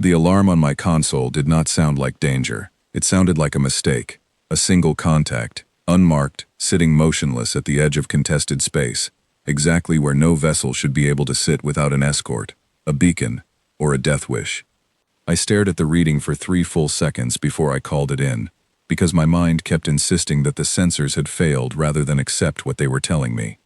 The alarm on my console did not sound like danger. It sounded like a mistake. A single contact, unmarked, sitting motionless at the edge of contested space, exactly where no vessel should be able to sit without an escort, a beacon, or a death wish. I stared at the reading for 3 full seconds before I called it in, because my mind kept insisting that the sensors had failed rather than accept what they were telling me.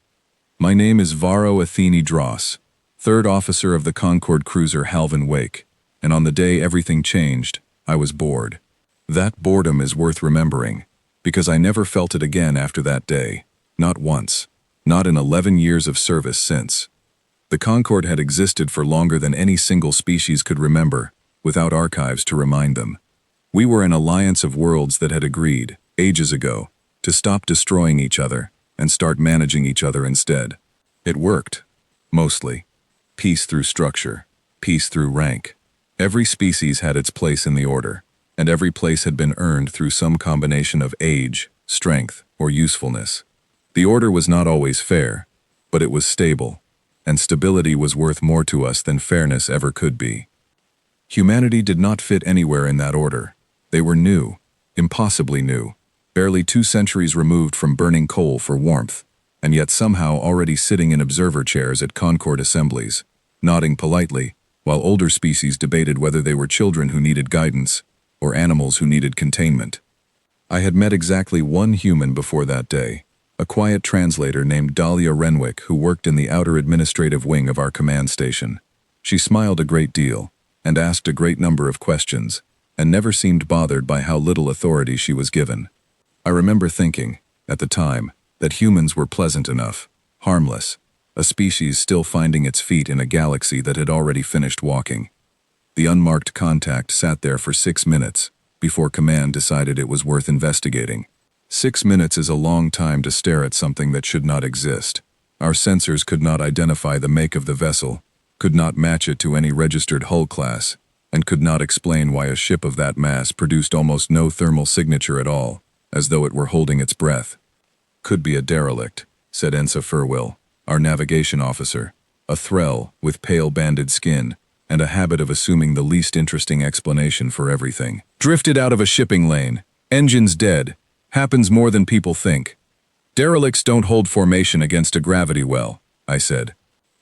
My name is Varro Athene Dross, 3rd officer of the Concorde cruiser Halvin Wake, and on the day everything changed, I was bored. That boredom is worth remembering, because I never felt it again after that day, not once, not in 11 years of service since. The Concorde had existed for longer than any single species could remember, without archives to remind them. We were an alliance of worlds that had agreed, ages ago, to stop destroying each other and start managing each other instead. It worked. Mostly. Peace through structure. Peace through rank. Every species had its place in the order, and every place had been earned through some combination of age, strength, or usefulness. The order was not always fair, but it was stable, and stability was worth more to us than fairness ever could be. Humanity did not fit anywhere in that order. They were new, impossibly new, barely 2 centuries removed from burning coal for warmth, and yet somehow already sitting in observer chairs at Concorde assemblies, nodding politely, while older species debated whether they were children who needed guidance or animals who needed containment. I had met exactly one human before that day, a quiet translator named Dahlia Renwick who worked in the outer administrative wing of our command station. She smiled a great deal and asked a great number of questions, and never seemed bothered by how little authority she was given. I remember thinking, at the time, that humans were pleasant enough, harmless, a species still finding its feet in a galaxy that had already finished walking. The unmarked contact sat there for 6 minutes, before command decided it was worth investigating. 6 minutes is a long time to stare at something that should not exist. Our sensors could not identify the make of the vessel, could not match it to any registered hull class, and could not explain why a ship of that mass produced almost no thermal signature at all, as though it were holding its breath. Could be a derelict, said Ensa Furwill, our navigation officer, a threll with pale banded skin, and a habit of assuming the least interesting explanation for everything. Drifted out of a shipping lane, engines dead, happens more than people think. Derelicts don't hold formation against a gravity well, I said.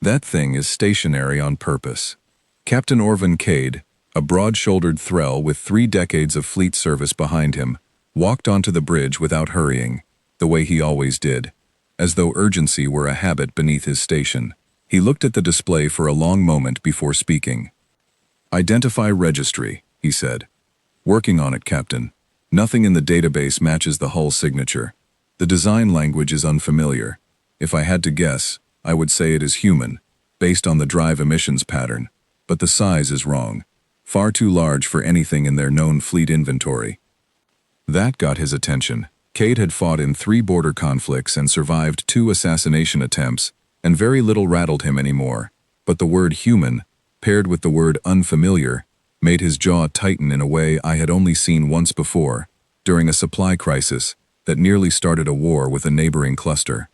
That thing is stationary on purpose. Captain Orvin Cade, a broad-shouldered threll with 3 decades of fleet service behind him, walked onto the bridge without hurrying, the way he always did, as though urgency were a habit beneath his station. He looked at the display for a long moment before speaking. "Identify registry," he said. "Working on it, Captain. Nothing in the database matches the hull signature. The design language is unfamiliar. If I had to guess, I would say it is human, based on the drive emissions pattern, but the size is wrong. Far too large for anything in their known fleet inventory." That got his attention. Cade had fought in 3 border conflicts and survived 2 assassination attempts, and very little rattled him anymore, but the word human, paired with the word unfamiliar, made his jaw tighten in a way I had only seen once before, during a supply crisis that nearly started a war with a neighboring cluster.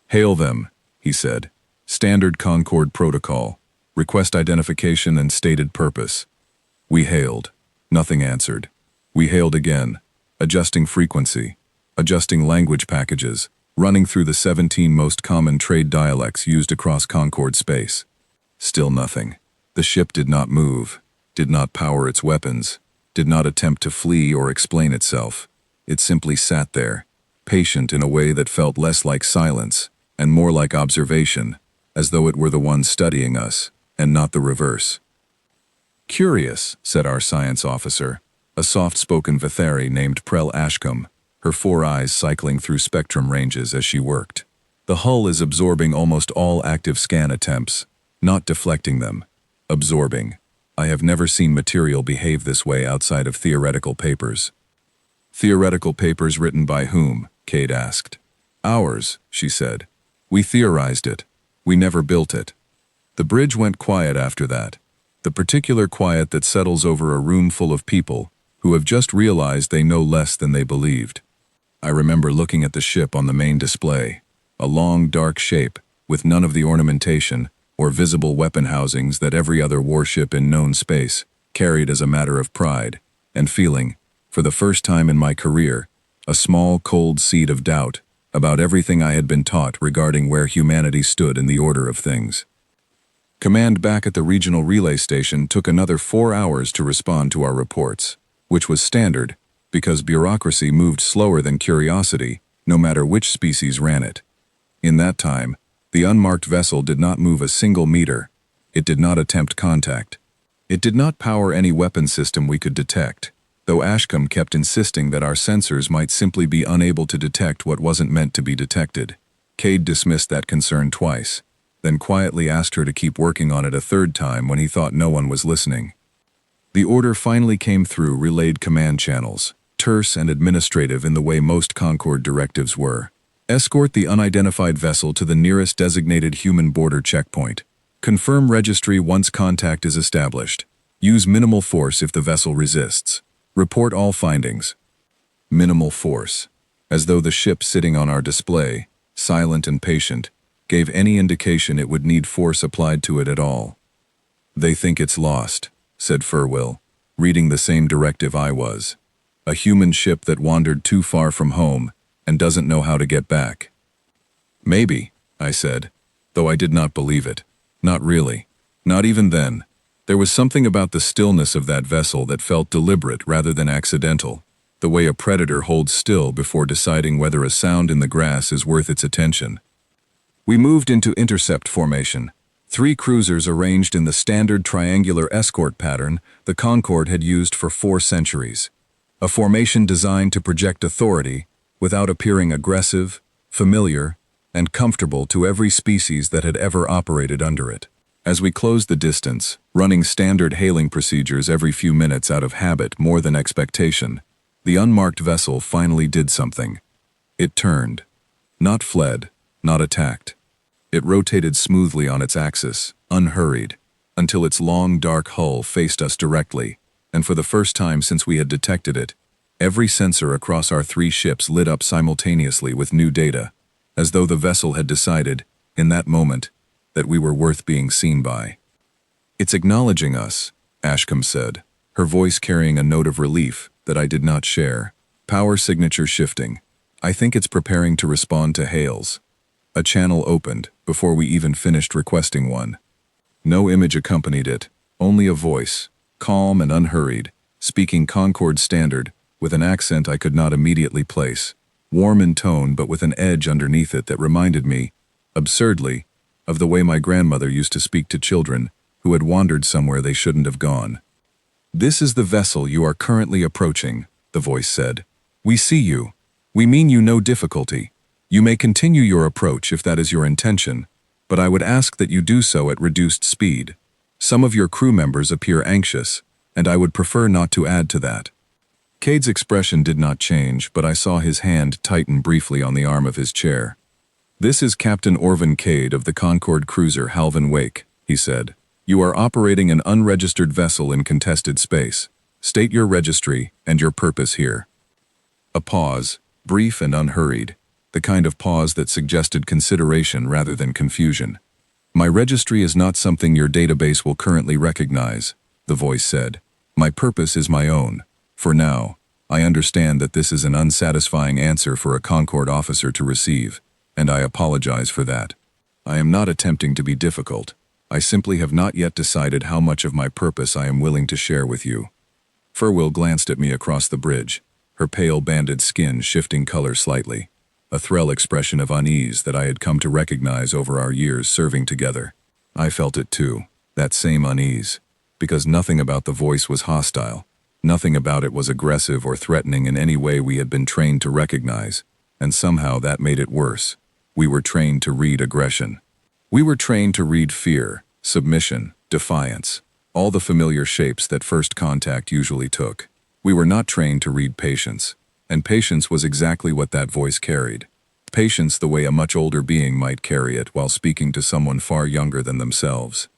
"Hail them," he said. "Standard Concorde protocol. Request identification and stated purpose." We hailed. Nothing answered. We hailed again, adjusting frequency, adjusting language packages, running through the 17 most common trade dialects used across Concorde space. Still nothing. The ship did not move, did not power its weapons, did not attempt to flee or explain itself. It simply sat there, patient in a way that felt less like silence and more like observation, as though it were the one studying us, and not the reverse. "Curious," said our science officer, a soft-spoken Vethari named Prel Ashcombe, her 4 eyes cycling through spectrum ranges as she worked. "The hull is absorbing almost all active scan attempts, not deflecting them. Absorbing. I have never seen material behave this way outside of theoretical papers." "Theoretical papers written by whom?" Cade asked. "Ours," she said. "We theorized it. We never built it." The bridge went quiet after that, the particular quiet that settles over a room full of people who have just realized they know less than they believed. I remember looking at the ship on the main display, a long, dark shape with none of the ornamentation or visible weapon housings that every other warship in known space carried as a matter of pride, and feeling, for the first time in my career, a small cold seed of doubt about everything I had been taught regarding where humanity stood in the order of things. Command back at the regional relay station took another 4 hours to respond to our reports, which was standard because bureaucracy moved slower than curiosity, no matter which species ran it. In that time, the unmarked vessel did not move a single meter. It did not attempt contact. It did not power any weapon system we could detect, though Ashcombe kept insisting that our sensors might simply be unable to detect what wasn't meant to be detected. Cade dismissed that concern twice, then quietly asked her to keep working on it a third time when he thought no one was listening. The order finally came through relayed command channels, terse and administrative in the way most Concord directives were. Escort the unidentified vessel to the nearest designated human border checkpoint. Confirm registry once contact is established. Use minimal force if the vessel resists. Report all findings. Minimal force. As though the ship sitting on our display, silent and patient, gave any indication it would need force applied to it at all. They think it's lost, said Furwill, reading the same directive I was. A human ship that wandered too far from home and doesn't know how to get back. Maybe, I said, though I did not believe it. Not really. Not even then. There was something about the stillness of that vessel that felt deliberate rather than accidental, the way a predator holds still before deciding whether a sound in the grass is worth its attention. We moved into intercept formation. 3 cruisers arranged in the standard triangular escort pattern the Concorde had used for 4 centuries. A formation designed to project authority without appearing aggressive, familiar, and comfortable to every species that had ever operated under it. As we closed the distance, running standard hailing procedures every few minutes out of habit more than expectation, the unmarked vessel finally did something. It turned. Not fled, not attacked. It rotated smoothly on its axis, unhurried, until its long dark hull faced us directly, and for the first time since we had detected it, every sensor across our 3 ships lit up simultaneously with new data, as though the vessel had decided, in that moment, that we were worth being seen by. It's acknowledging us, Ashcombe said, her voice carrying a note of relief that I did not share. Power signature shifting. I think it's preparing to respond to hails. A channel opened before we even finished requesting one. No image accompanied it, only a voice, calm and unhurried, speaking Concord standard with an accent I could not immediately place, warm in tone but with an edge underneath it that reminded me, absurdly, of the way my grandmother used to speak to children who had wandered somewhere they shouldn't have gone. "This is the vessel you are currently approaching," the voice said. "We see you. We mean you no difficulty. You may continue your approach if that is your intention, but I would ask that you do so at reduced speed. Some of your crew members appear anxious, and I would prefer not to add to that." Cade's expression did not change, but I saw his hand tighten briefly on the arm of his chair. "This is Captain Orvin Cade of the Concorde cruiser Halvin Wake," he said. "You are operating an unregistered vessel in contested space. State your registry and your purpose here." A pause, brief and unhurried, the kind of pause that suggested consideration rather than confusion. "My registry is not something your database will currently recognize," the voice said. "My purpose is my own. For now, I understand that this is an unsatisfying answer for a Concorde officer to receive, and I apologize for that. I am not attempting to be difficult. I simply have not yet decided how much of my purpose I am willing to share with you." Furwill glanced at me across the bridge, her pale banded skin shifting color slightly, a thrall expression of unease that I had come to recognize over our years serving together. I felt it too, that same unease, because nothing about the voice was hostile. Nothing about it was aggressive or threatening in any way we had been trained to recognize, and somehow that made it worse. We were trained to read aggression. We were trained to read fear, submission, defiance, all the familiar shapes that first contact usually took. We were not trained to read patience, and patience was exactly what that voice carried. Patience the way a much older being might carry it while speaking to someone far younger than themselves.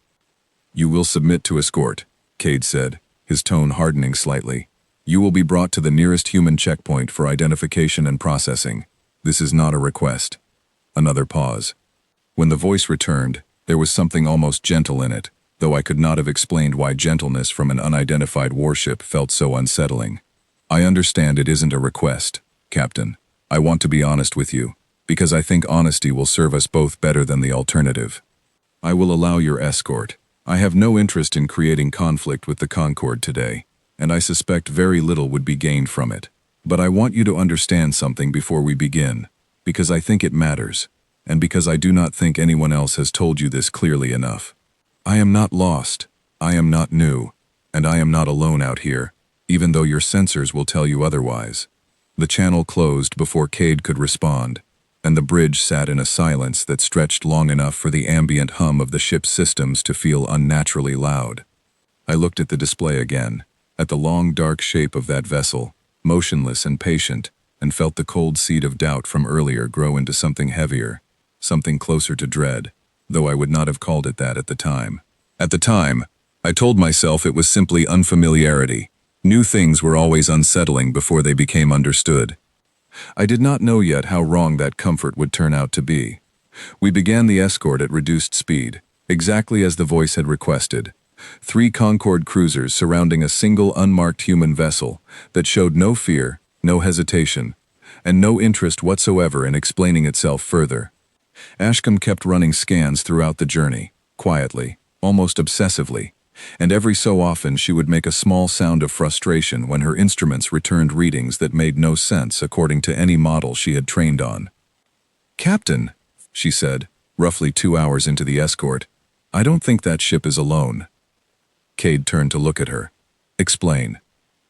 "You will submit to escort," Cade said, his tone hardening slightly. "You will be brought to the nearest human checkpoint for identification and processing. This is not a request." Another pause. When the voice returned, there was something almost gentle in it, though I could not have explained why gentleness from an unidentified warship felt so unsettling. I understand it isn't a request, Captain. I want to be honest with you, because I think honesty will serve us both better than the alternative. I will allow your escort. I have no interest in creating conflict with the Concorde today, and I suspect very little would be gained from it. But I want you to understand something before we begin, because I think it matters, and because I do not think anyone else has told you this clearly enough. I am not lost, I am not new, and I am not alone out here, even though your sensors will tell you otherwise. The channel closed before Cade could respond, and the bridge sat in a silence that stretched long enough for the ambient hum of the ship's systems to feel unnaturally loud. I looked at the display again, at the long dark shape of that vessel, motionless and patient, and felt the cold seed of doubt from earlier grow into something heavier, something closer to dread, though I would not have called it that at the time. At the time, I told myself it was simply unfamiliarity. New things were always unsettling before they became understood. I did not know yet how wrong that comfort would turn out to be. We began the escort at reduced speed, exactly as the voice had requested. 3 Concorde cruisers surrounding a single unmarked human vessel that showed no fear, no hesitation, and no interest whatsoever in explaining itself further. Ashcombe kept running scans throughout the journey, quietly, almost obsessively, and every so often she would make a small sound of frustration when her instruments returned readings that made no sense according to any model she had trained on. "Captain," she said, roughly 2 hours into the escort, "I don't think that ship is alone." Cade turned to look at her. "Explain."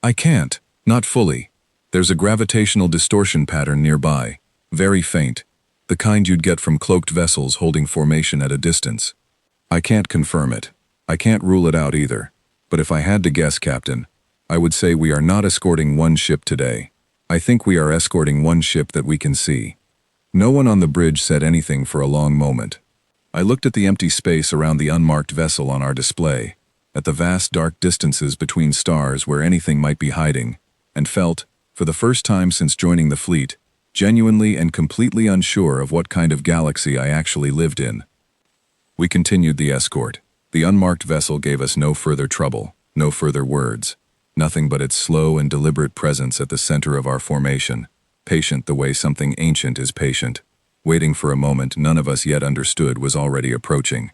"I can't, not fully. There's a gravitational distortion pattern nearby, very faint, the kind you'd get from cloaked vessels holding formation at a distance. I can't confirm it. I can't rule it out either. But if I had to guess, Captain, I would say we are not escorting one ship today. I think we are escorting one ship that we can see." No one on the bridge said anything for a long moment. I looked at the empty space around the unmarked vessel on our display, at the vast dark distances between stars where anything might be hiding, and felt, for the first time since joining the fleet, genuinely and completely unsure of what kind of galaxy I actually lived in. We continued the escort. The unmarked vessel gave us no further trouble, no further words, nothing but its slow and deliberate presence at the center of our formation, patient the way something ancient is patient, waiting for a moment none of us yet understood was already approaching.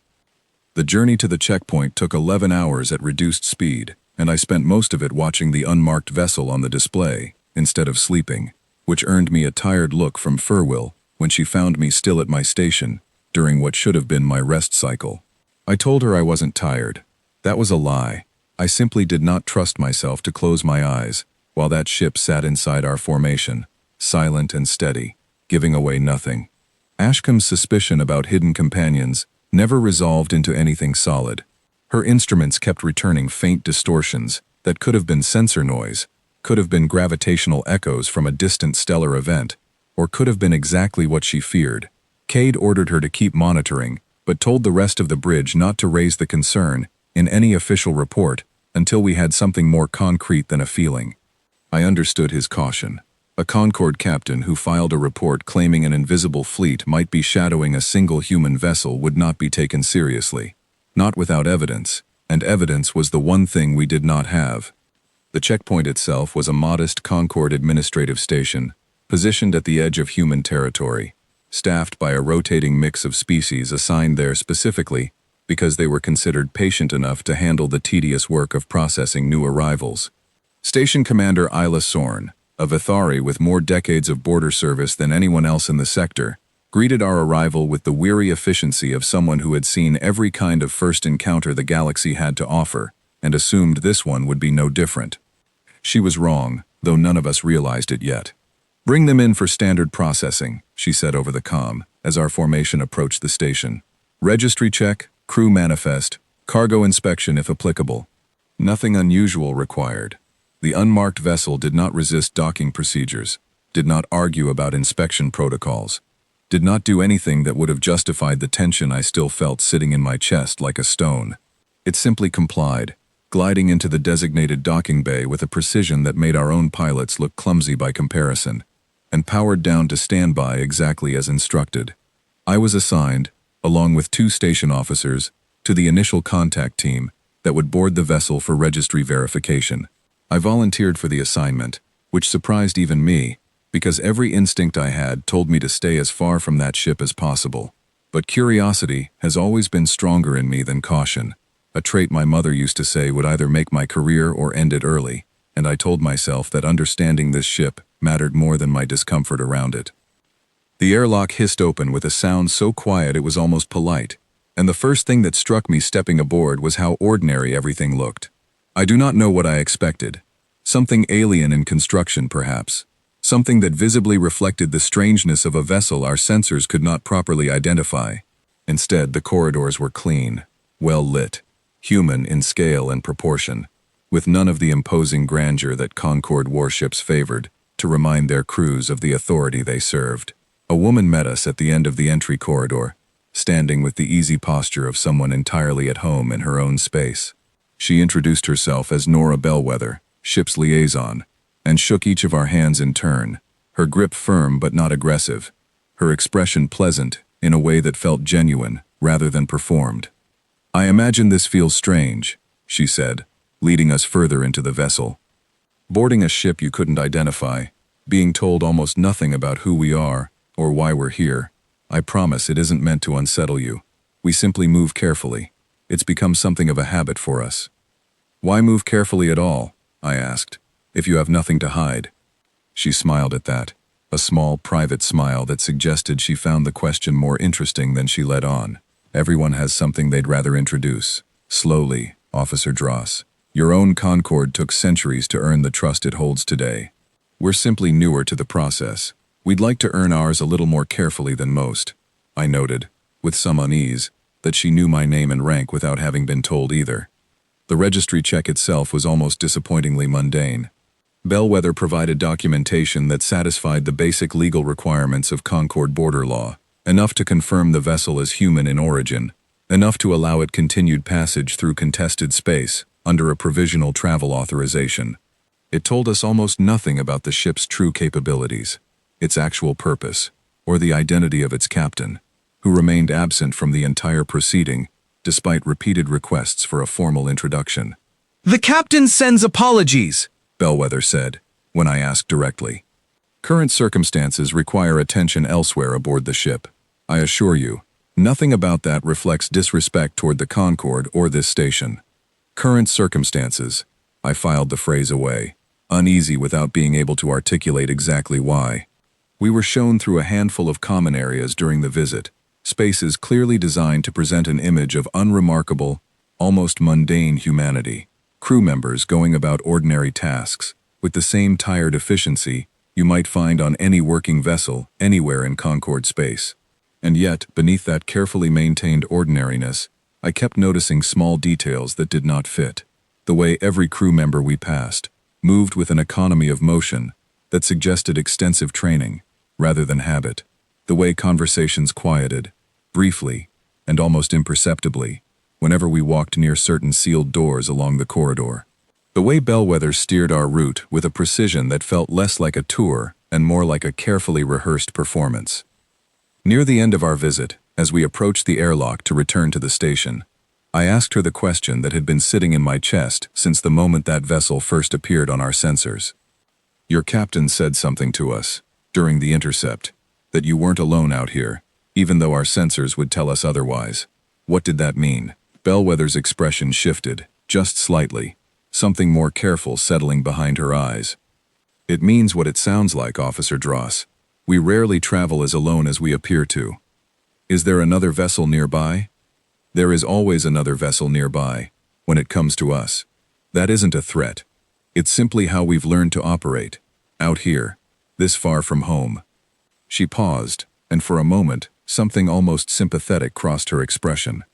The journey to the checkpoint took 11 hours at reduced speed, and I spent most of it watching the unmarked vessel on the display, instead of sleeping, which earned me a tired look from Furwill when she found me still at my station, during what should have been my rest cycle. I told her I wasn't tired. That was a lie. I simply did not trust myself to close my eyes, while that ship sat inside our formation, silent and steady, giving away nothing. Ashcombe's suspicion about hidden companions never resolved into anything solid. Her instruments kept returning faint distortions that could have been sensor noise, could have been gravitational echoes from a distant stellar event, or could have been exactly what she feared. Cade ordered her to keep monitoring, but told the rest of the bridge not to raise the concern in any official report until we had something more concrete than a feeling. I understood his caution. A Concorde captain who filed a report claiming an invisible fleet might be shadowing a single human vessel would not be taken seriously. Not without evidence, and evidence was the one thing we did not have. The checkpoint itself was a modest Concorde administrative station, positioned at the edge of human territory, staffed by a rotating mix of species assigned there specifically because they were considered patient enough to handle the tedious work of processing new arrivals. Station Commander Isla Sorn, a Vithari with more decades of border service than anyone else in the sector, greeted our arrival with the weary efficiency of someone who had seen every kind of first encounter the galaxy had to offer, and assumed this one would be no different. She was wrong, though none of us realized it yet. "Bring them in for standard processing," she said over the comm, as our formation approached the station. "Registry check, crew manifest, cargo inspection if applicable." Nothing unusual required. The unmarked vessel did not resist docking procedures, did not argue about inspection protocols, did not do anything that would have justified the tension I still felt sitting in my chest like a stone. It simply complied, gliding into the designated docking bay with a precision that made our own pilots look clumsy by comparison, and powered down to standby exactly as instructed. I was assigned, along with 2 station officers, to the initial contact team that would board the vessel for registry verification. I volunteered for the assignment, which surprised even me, because every instinct I had told me to stay as far from that ship as possible. But curiosity has always been stronger in me than caution, a trait my mother used to say would either make my career or end it early, and I told myself that understanding this ship mattered more than my discomfort around it. The airlock hissed open with a sound so quiet it was almost polite, and the first thing that struck me stepping aboard was how ordinary everything looked. I do not know what I expected. Something alien in construction, perhaps. Something that visibly reflected the strangeness of a vessel our sensors could not properly identify. Instead, the corridors were clean, well lit, human in scale and proportion, with none of the imposing grandeur that Concorde warships favored to remind their crews of the authority they served. A woman met us at the end of the entry corridor, standing with the easy posture of someone entirely at home in her own space. She introduced herself as Nora Bellwether, ship's liaison, and shook each of our hands in turn, her grip firm but not aggressive, her expression pleasant in a way that felt genuine rather than performed. "I imagine this feels strange," she said, leading us further into the vessel. "Boarding a ship you couldn't identify, being told almost nothing about who we are or why we're here. I promise it isn't meant to unsettle you. We simply move carefully. It's become something of a habit for us." "Why move carefully at all?" I asked. "If you have nothing to hide." She smiled at that, a small, private smile that suggested she found the question more interesting than she let on. "Everyone has something they'd rather introduce. Slowly, Officer Dross. Your own Concorde took centuries to earn the trust it holds today. We're simply newer to the process. We'd like to earn ours a little more carefully than most." I noted, with some unease, that she knew my name and rank without having been told either. The registry check itself was almost disappointingly mundane. Bellwether provided documentation that satisfied the basic legal requirements of Concorde border law, enough to confirm the vessel as human in origin, enough to allow it continued passage through contested space under a provisional travel authorization. It told us almost nothing about the ship's true capabilities, its actual purpose, or the identity of its captain, who remained absent from the entire proceeding, despite repeated requests for a formal introduction. "The captain sends apologies," Bellwether said, when I asked directly. "Current circumstances require attention elsewhere aboard the ship. I assure you, nothing about that reflects disrespect toward the Concorde or this station. Current circumstances." I filed the phrase away, uneasy without being able to articulate exactly why. We were shown through a handful of common areas during the visit, spaces clearly designed to present an image of unremarkable, almost mundane humanity. Crew members going about ordinary tasks, with the same tired efficiency you might find on any working vessel anywhere in Concorde space. And yet, beneath that carefully maintained ordinariness, I kept noticing small details that did not fit. The way every crew member we passed moved with an economy of motion that suggested extensive training rather than habit. The way conversations quieted, briefly and almost imperceptibly, whenever we walked near certain sealed doors along the corridor. The way Bellwether steered our route with a precision that felt less like a tour and more like a carefully rehearsed performance. Near the end of our visit, as we approached the airlock to return to the station, I asked her the question that had been sitting in my chest since the moment that vessel first appeared on our sensors. "Your captain said something to us, during the intercept, that you weren't alone out here, even though our sensors would tell us otherwise. What did that mean?" Bellwether's expression shifted, just slightly, something more careful settling behind her eyes. "It means what it sounds like, Officer Dross. We rarely travel as alone as we appear to. Is there another vessel nearby? There is always another vessel nearby, when it comes to us. That isn't a threat. It's simply how we've learned to operate, out here, this far from home." She paused, and for a moment, something almost sympathetic crossed her expression.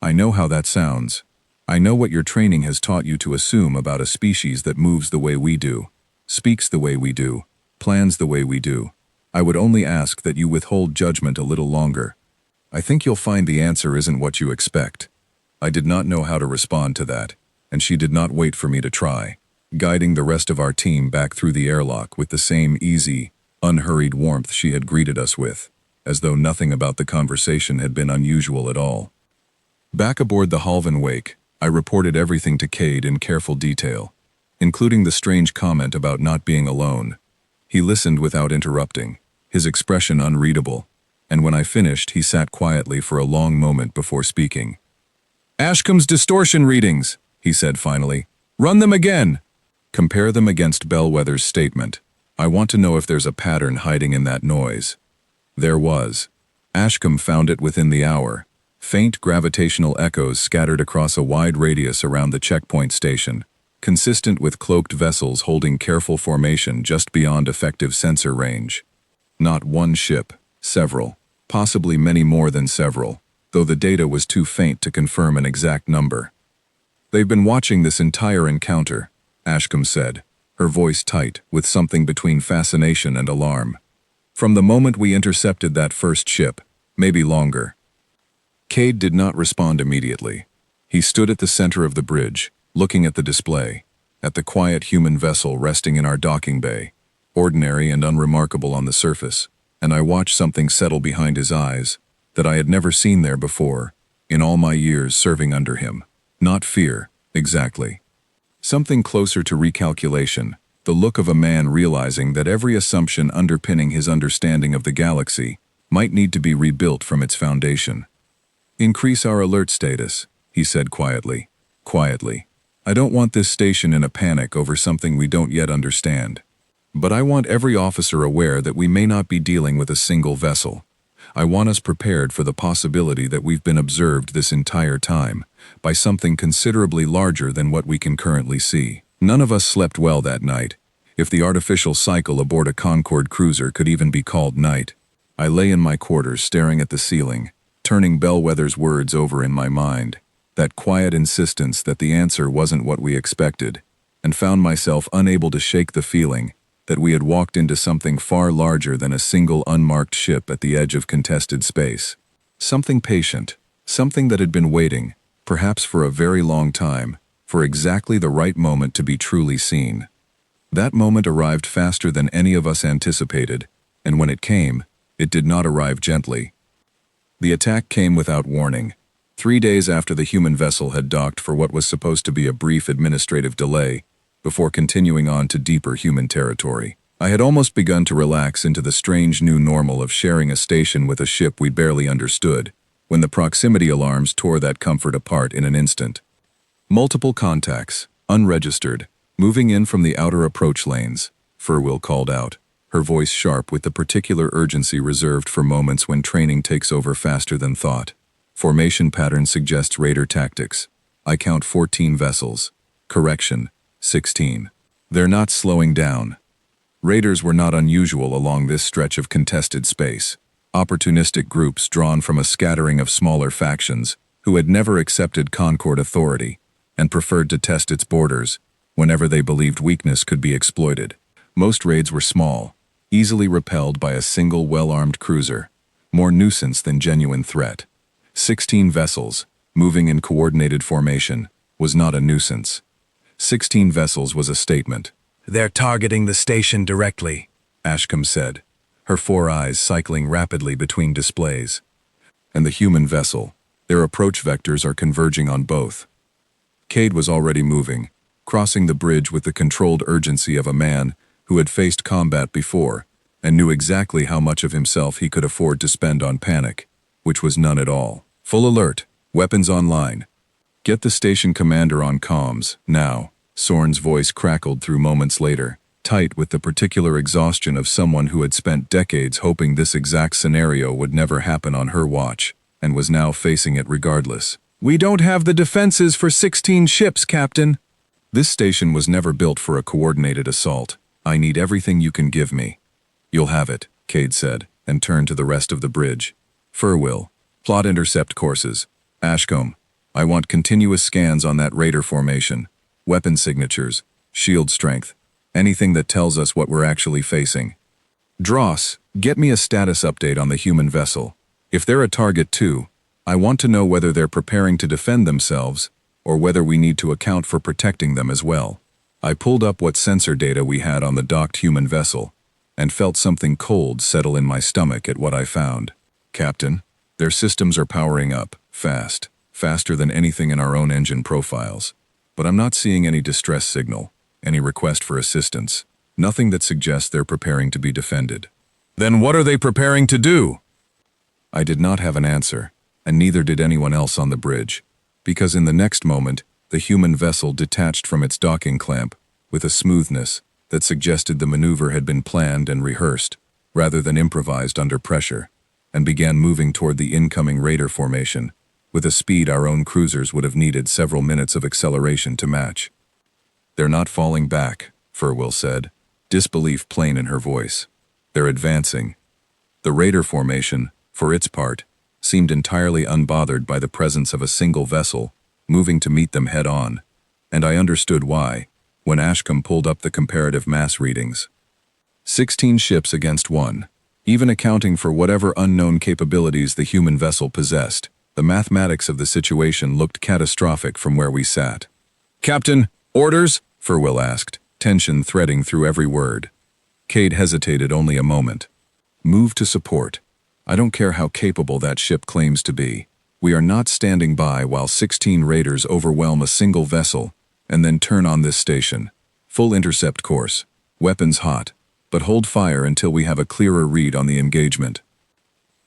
"I know how that sounds. I know what your training has taught you to assume about a species that moves the way we do, speaks the way we do, plans the way we do. I would only ask that you withhold judgment a little longer. I think you'll find the answer isn't what you expect." I did not know how to respond to that, and she did not wait for me to try, guiding the rest of our team back through the airlock with the same easy, unhurried warmth she had greeted us with, as though nothing about the conversation had been unusual at all. Back aboard the Halvan Wake, I reported everything to Cade in careful detail, including the strange comment about not being alone. He listened without interrupting, his expression unreadable, and when I finished, he sat quietly for a long moment before speaking. "Ashcombe's distortion readings," he said finally. "Run them again." "Compare them against Bellwether's statement. I want to know if there's a pattern hiding in that noise." There was. Ashcombe found it within the hour. Faint gravitational echoes scattered across a wide radius around the checkpoint station, consistent with cloaked vessels holding careful formation just beyond effective sensor range. Not one ship, several, possibly many more than several, though the data was too faint to confirm an exact number. "They've been watching this entire encounter," Ashcombe said, her voice tight, with something between fascination and alarm. "From the moment we intercepted that first ship, maybe longer." Cade did not respond immediately. He stood at the center of the bridge, looking at the display, at the quiet human vessel resting in our docking bay, ordinary and unremarkable on the surface, and I watched something settle behind his eyes that I had never seen there before, in all my years serving under him. Not fear, exactly. Something closer to recalculation, the look of a man realizing that every assumption underpinning his understanding of the galaxy might need to be rebuilt from its foundation. "Increase our alert status," he said quietly. Quietly. "I don't want this station in a panic over something we don't yet understand. But I want every officer aware that we may not be dealing with a single vessel. I want us prepared for the possibility that we've been observed this entire time by something considerably larger than what we can currently see." None of us slept well that night, if the artificial cycle aboard a Concorde cruiser could even be called night. I lay in my quarters staring at the ceiling, turning Bellwether's words over in my mind, that quiet insistence that the answer wasn't what we expected, and found myself unable to shake the feeling that we had walked into something far larger than a single unmarked ship at the edge of contested space. Something patient, something that had been waiting, perhaps for a very long time, for exactly the right moment to be truly seen. That moment arrived faster than any of us anticipated, and when it came, it did not arrive gently. The attack came without warning, 3 days after the human vessel had docked for what was supposed to be a brief administrative delay, before continuing on to deeper human territory. I had almost begun to relax into the strange new normal of sharing a station with a ship we barely understood, when the proximity alarms tore that comfort apart in an instant. "Multiple contacts, unregistered, moving in from the outer approach lanes," Furwill called out, her voice sharp with the particular urgency reserved for moments when training takes over faster than thought. "Formation pattern suggests raider tactics. I count 14 vessels. Correction, 16. They're not slowing down." Raiders were not unusual along this stretch of contested space. Opportunistic groups drawn from a scattering of smaller factions who had never accepted Concorde authority and preferred to test its borders whenever they believed weakness could be exploited. Most raids were small, easily repelled by a single well-armed cruiser, more nuisance than genuine threat. 16 vessels, moving in coordinated formation, was not a nuisance. 16 vessels was a statement. "They're targeting the station directly," Ashcombe said, her 4 eyes cycling rapidly between displays. "And the human vessel, their approach vectors are converging on both." Cade was already moving, crossing the bridge with the controlled urgency of a man who had faced combat before and knew exactly how much of himself he could afford to spend on panic, which was none at all. "Full alert, weapons online. Get the station commander on comms, now," Sorn's voice crackled through moments later, tight with the particular exhaustion of someone who had spent decades hoping this exact scenario would never happen on her watch, and was now facing it regardless. "We don't have the defenses for 16 ships, Captain." "This station was never built for a coordinated assault. I need everything you can give me." "You'll have it," Cade said, and turned to the rest of the bridge. "Furwill, plot intercept courses. Ashcombe, I want continuous scans on that raider formation. Weapon signatures, shield strength, anything that tells us what we're actually facing. Dross, get me a status update on the human vessel. If they're a target too, I want to know whether they're preparing to defend themselves or whether we need to account for protecting them as well." I pulled up what sensor data we had on the docked human vessel and felt something cold settle in my stomach at what I found. "Captain, their systems are powering up, fast. faster than anything in our own engine profiles. But I'm not seeing any distress signal, any request for assistance, nothing that suggests they're preparing to be defended. Then what are they preparing to do? I did not have an answer, and neither did anyone else on the bridge, because in the next moment, the human vessel detached from its docking clamp with a smoothness that suggested the maneuver had been planned and rehearsed, rather than improvised under pressure, and began moving toward the incoming raider formation, with a speed our own cruisers would have needed several minutes of acceleration to match. They're not falling back, Furwill said, disbelief plain in her voice. They're advancing. The raider formation, for its part, seemed entirely unbothered by the presence of a single vessel, moving to meet them head-on, and I understood why, when Ashcombe pulled up the comparative mass readings. 16 ships against 1. Even accounting for whatever unknown capabilities the human vessel possessed, the mathematics of the situation looked catastrophic from where we sat. "Captain, orders?" Furwill asked, tension threading through every word. Cade hesitated only a moment. "Move to support. I don't care how capable that ship claims to be. We are not standing by while 16 raiders overwhelm a single vessel and then turn on this station. Full intercept course. Weapons hot, but hold fire until we have a clearer read on the engagement."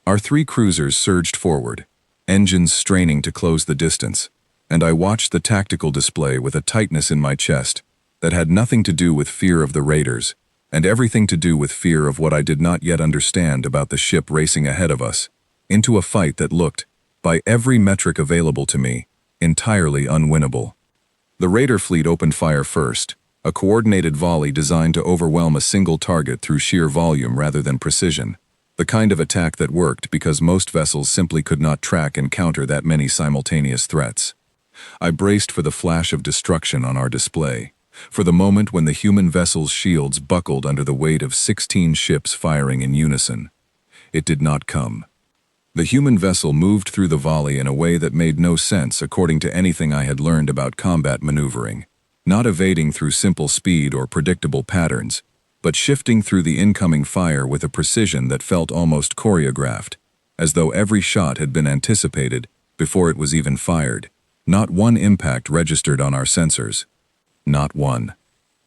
Our 3 cruisers surged forward, engines straining to close the distance, and I watched the tactical display with a tightness in my chest that had nothing to do with fear of the raiders, and everything to do with fear of what I did not yet understand about the ship racing ahead of us, into a fight that looked, by every metric available to me, entirely unwinnable. The raider fleet opened fire first, a coordinated volley designed to overwhelm a single target through sheer volume rather than precision, the kind of attack that worked because most vessels simply could not track and counter that many simultaneous threats. I braced for the flash of destruction on our display, for the moment when the human vessel's shields buckled under the weight of 16 ships firing in unison. It did not come. The human vessel moved through the volley in a way that made no sense according to anything I had learned about combat maneuvering, not evading through simple speed or predictable patterns, but shifting through the incoming fire with a precision that felt almost choreographed, as though every shot had been anticipated before it was even fired. Not one impact registered on our sensors. Not one.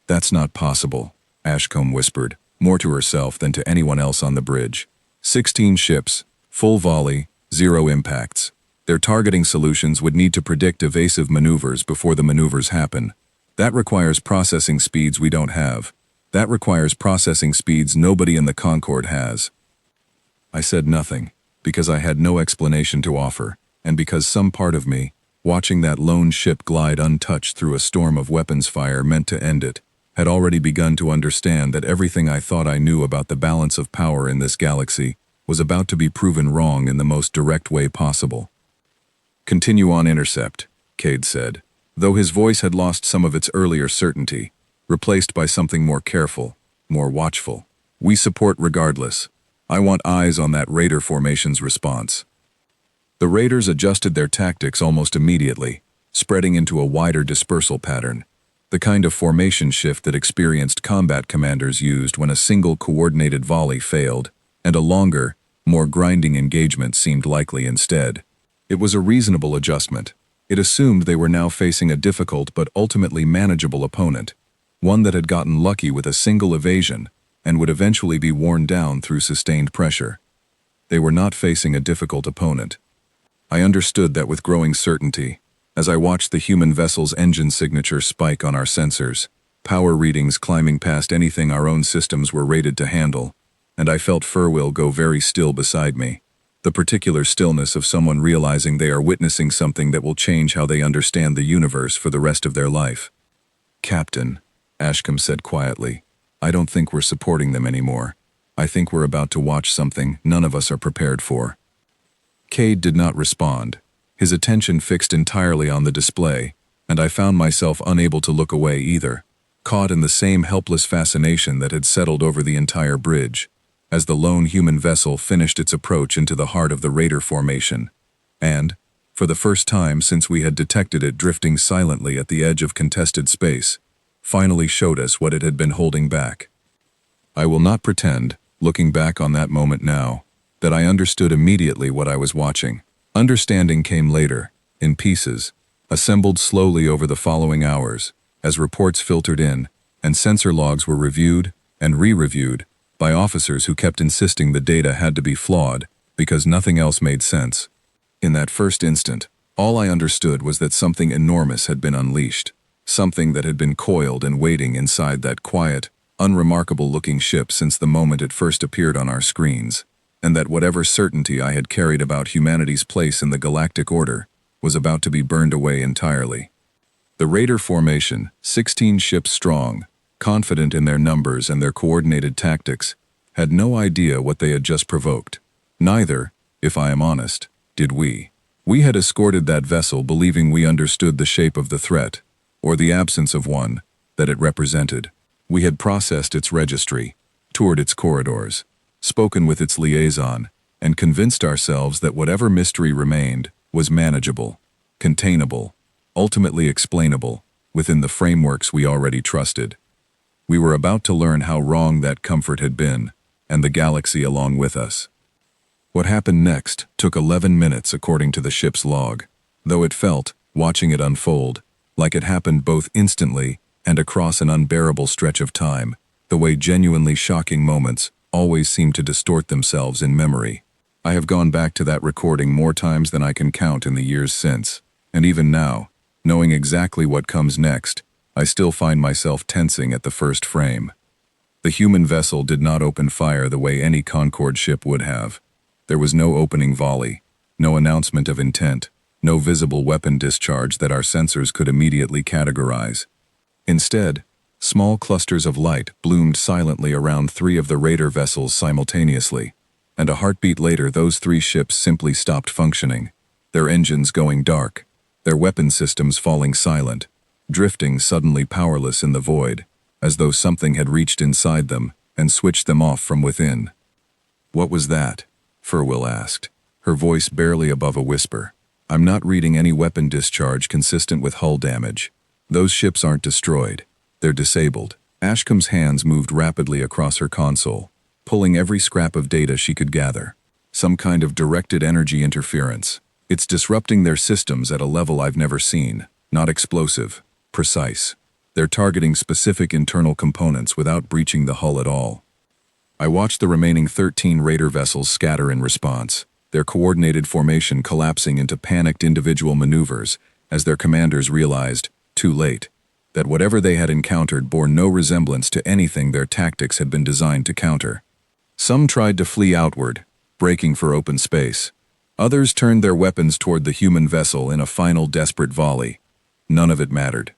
"That's not possible," Ashcombe whispered, more to herself than to anyone else on the bridge. 16 ships, full volley, 0 impacts. Their targeting solutions would need to predict evasive maneuvers before the maneuvers happen. That requires processing speeds we don't have. That requires processing speeds nobody in the Concorde has. I said nothing, because I had no explanation to offer, and because some part of me, watching that lone ship glide untouched through a storm of weapons fire meant to end it, had already begun to understand that everything I thought I knew about the balance of power in this galaxy was about to be proven wrong in the most direct way possible. "Continue on intercept," Cade said, though his voice had lost some of its earlier certainty, replaced by something more careful, more watchful. "We support regardless. I want eyes on that raider formation's response." The raiders adjusted their tactics almost immediately, spreading into a wider dispersal pattern, the kind of formation shift that experienced combat commanders used when a single coordinated volley failed, and a longer, more grinding engagement seemed likely instead. It was a reasonable adjustment. It assumed they were now facing a difficult but ultimately manageable opponent, one that had gotten lucky with a single evasion and would eventually be worn down through sustained pressure. They were not facing a difficult opponent. I understood that with growing certainty, as I watched the human vessel's engine signature spike on our sensors, power readings climbing past anything our own systems were rated to handle, and I felt Furwill go very still beside me, the particular stillness of someone realizing they are witnessing something that will change how they understand the universe for the rest of their life. "Captain," Ashcombe said quietly, "I don't think we're supporting them anymore. I think we're about to watch something none of us are prepared for." Cade did not respond, his attention fixed entirely on the display, and I found myself unable to look away either, caught in the same helpless fascination that had settled over the entire bridge, as the lone human vessel finished its approach into the heart of the raider formation, and, for the first time since we had detected it drifting silently at the edge of contested space, finally showed us what it had been holding back. I will not pretend, looking back on that moment now, that I understood immediately what I was watching. Understanding came later, in pieces, assembled slowly over the following hours, as reports filtered in, and sensor logs were reviewed and re-reviewed by officers who kept insisting the data had to be flawed because nothing else made sense. In that first instant, all I understood was that something enormous had been unleashed, something that had been coiled and waiting inside that quiet, unremarkable-looking ship since the moment it first appeared on our screens, and that whatever certainty I had carried about humanity's place in the galactic order was about to be burned away entirely. The Raider formation, 16 ships strong, confident in their numbers and their coordinated tactics, had no idea what they had just provoked. Neither, if I am honest, did we. We had escorted that vessel believing we understood the shape of the threat, or the absence of one, that it represented. We had processed its registry, toured its corridors, spoken with its liaison, and convinced ourselves that whatever mystery remained was manageable, containable, ultimately explainable, within the frameworks we already trusted. We were about to learn how wrong that comfort had been, and the galaxy along with us. What happened next took 11 minutes according to the ship's log, though it felt, watching it unfold, like it happened both instantly and across an unbearable stretch of time, the way genuinely shocking moments always seem to distort themselves in memory. I have gone back to that recording more times than I can count in the years since, and even now, knowing exactly what comes next, I still find myself tensing at the first frame. The human vessel did not open fire the way any Concorde ship would have. There was no opening volley, no announcement of intent, no visible weapon discharge that our sensors could immediately categorize. Instead, small clusters of light bloomed silently around 3 of the Raider vessels simultaneously, and a heartbeat later those 3 ships simply stopped functioning, their engines going dark, their weapon systems falling silent, drifting suddenly powerless in the void, as though something had reached inside them and switched them off from within. "What was that?" Furwill asked, her voice barely above a whisper. "I'm not reading any weapon discharge consistent with hull damage. Those ships aren't destroyed. They're disabled." Ashcombe's hands moved rapidly across her console, pulling every scrap of data she could gather. Some kind of directed energy interference. It's disrupting their systems at a level I've never seen. Not explosive, precise. They're targeting specific internal components without breaching the hull at all. I watched the remaining 13 Raider vessels scatter in response, their coordinated formation collapsing into panicked individual maneuvers as their commanders realized, too late, that whatever they had encountered bore no resemblance to anything their tactics had been designed to counter. Some tried to flee outward, breaking for open space. Others turned their weapons toward the human vessel in a final desperate volley. None of it mattered.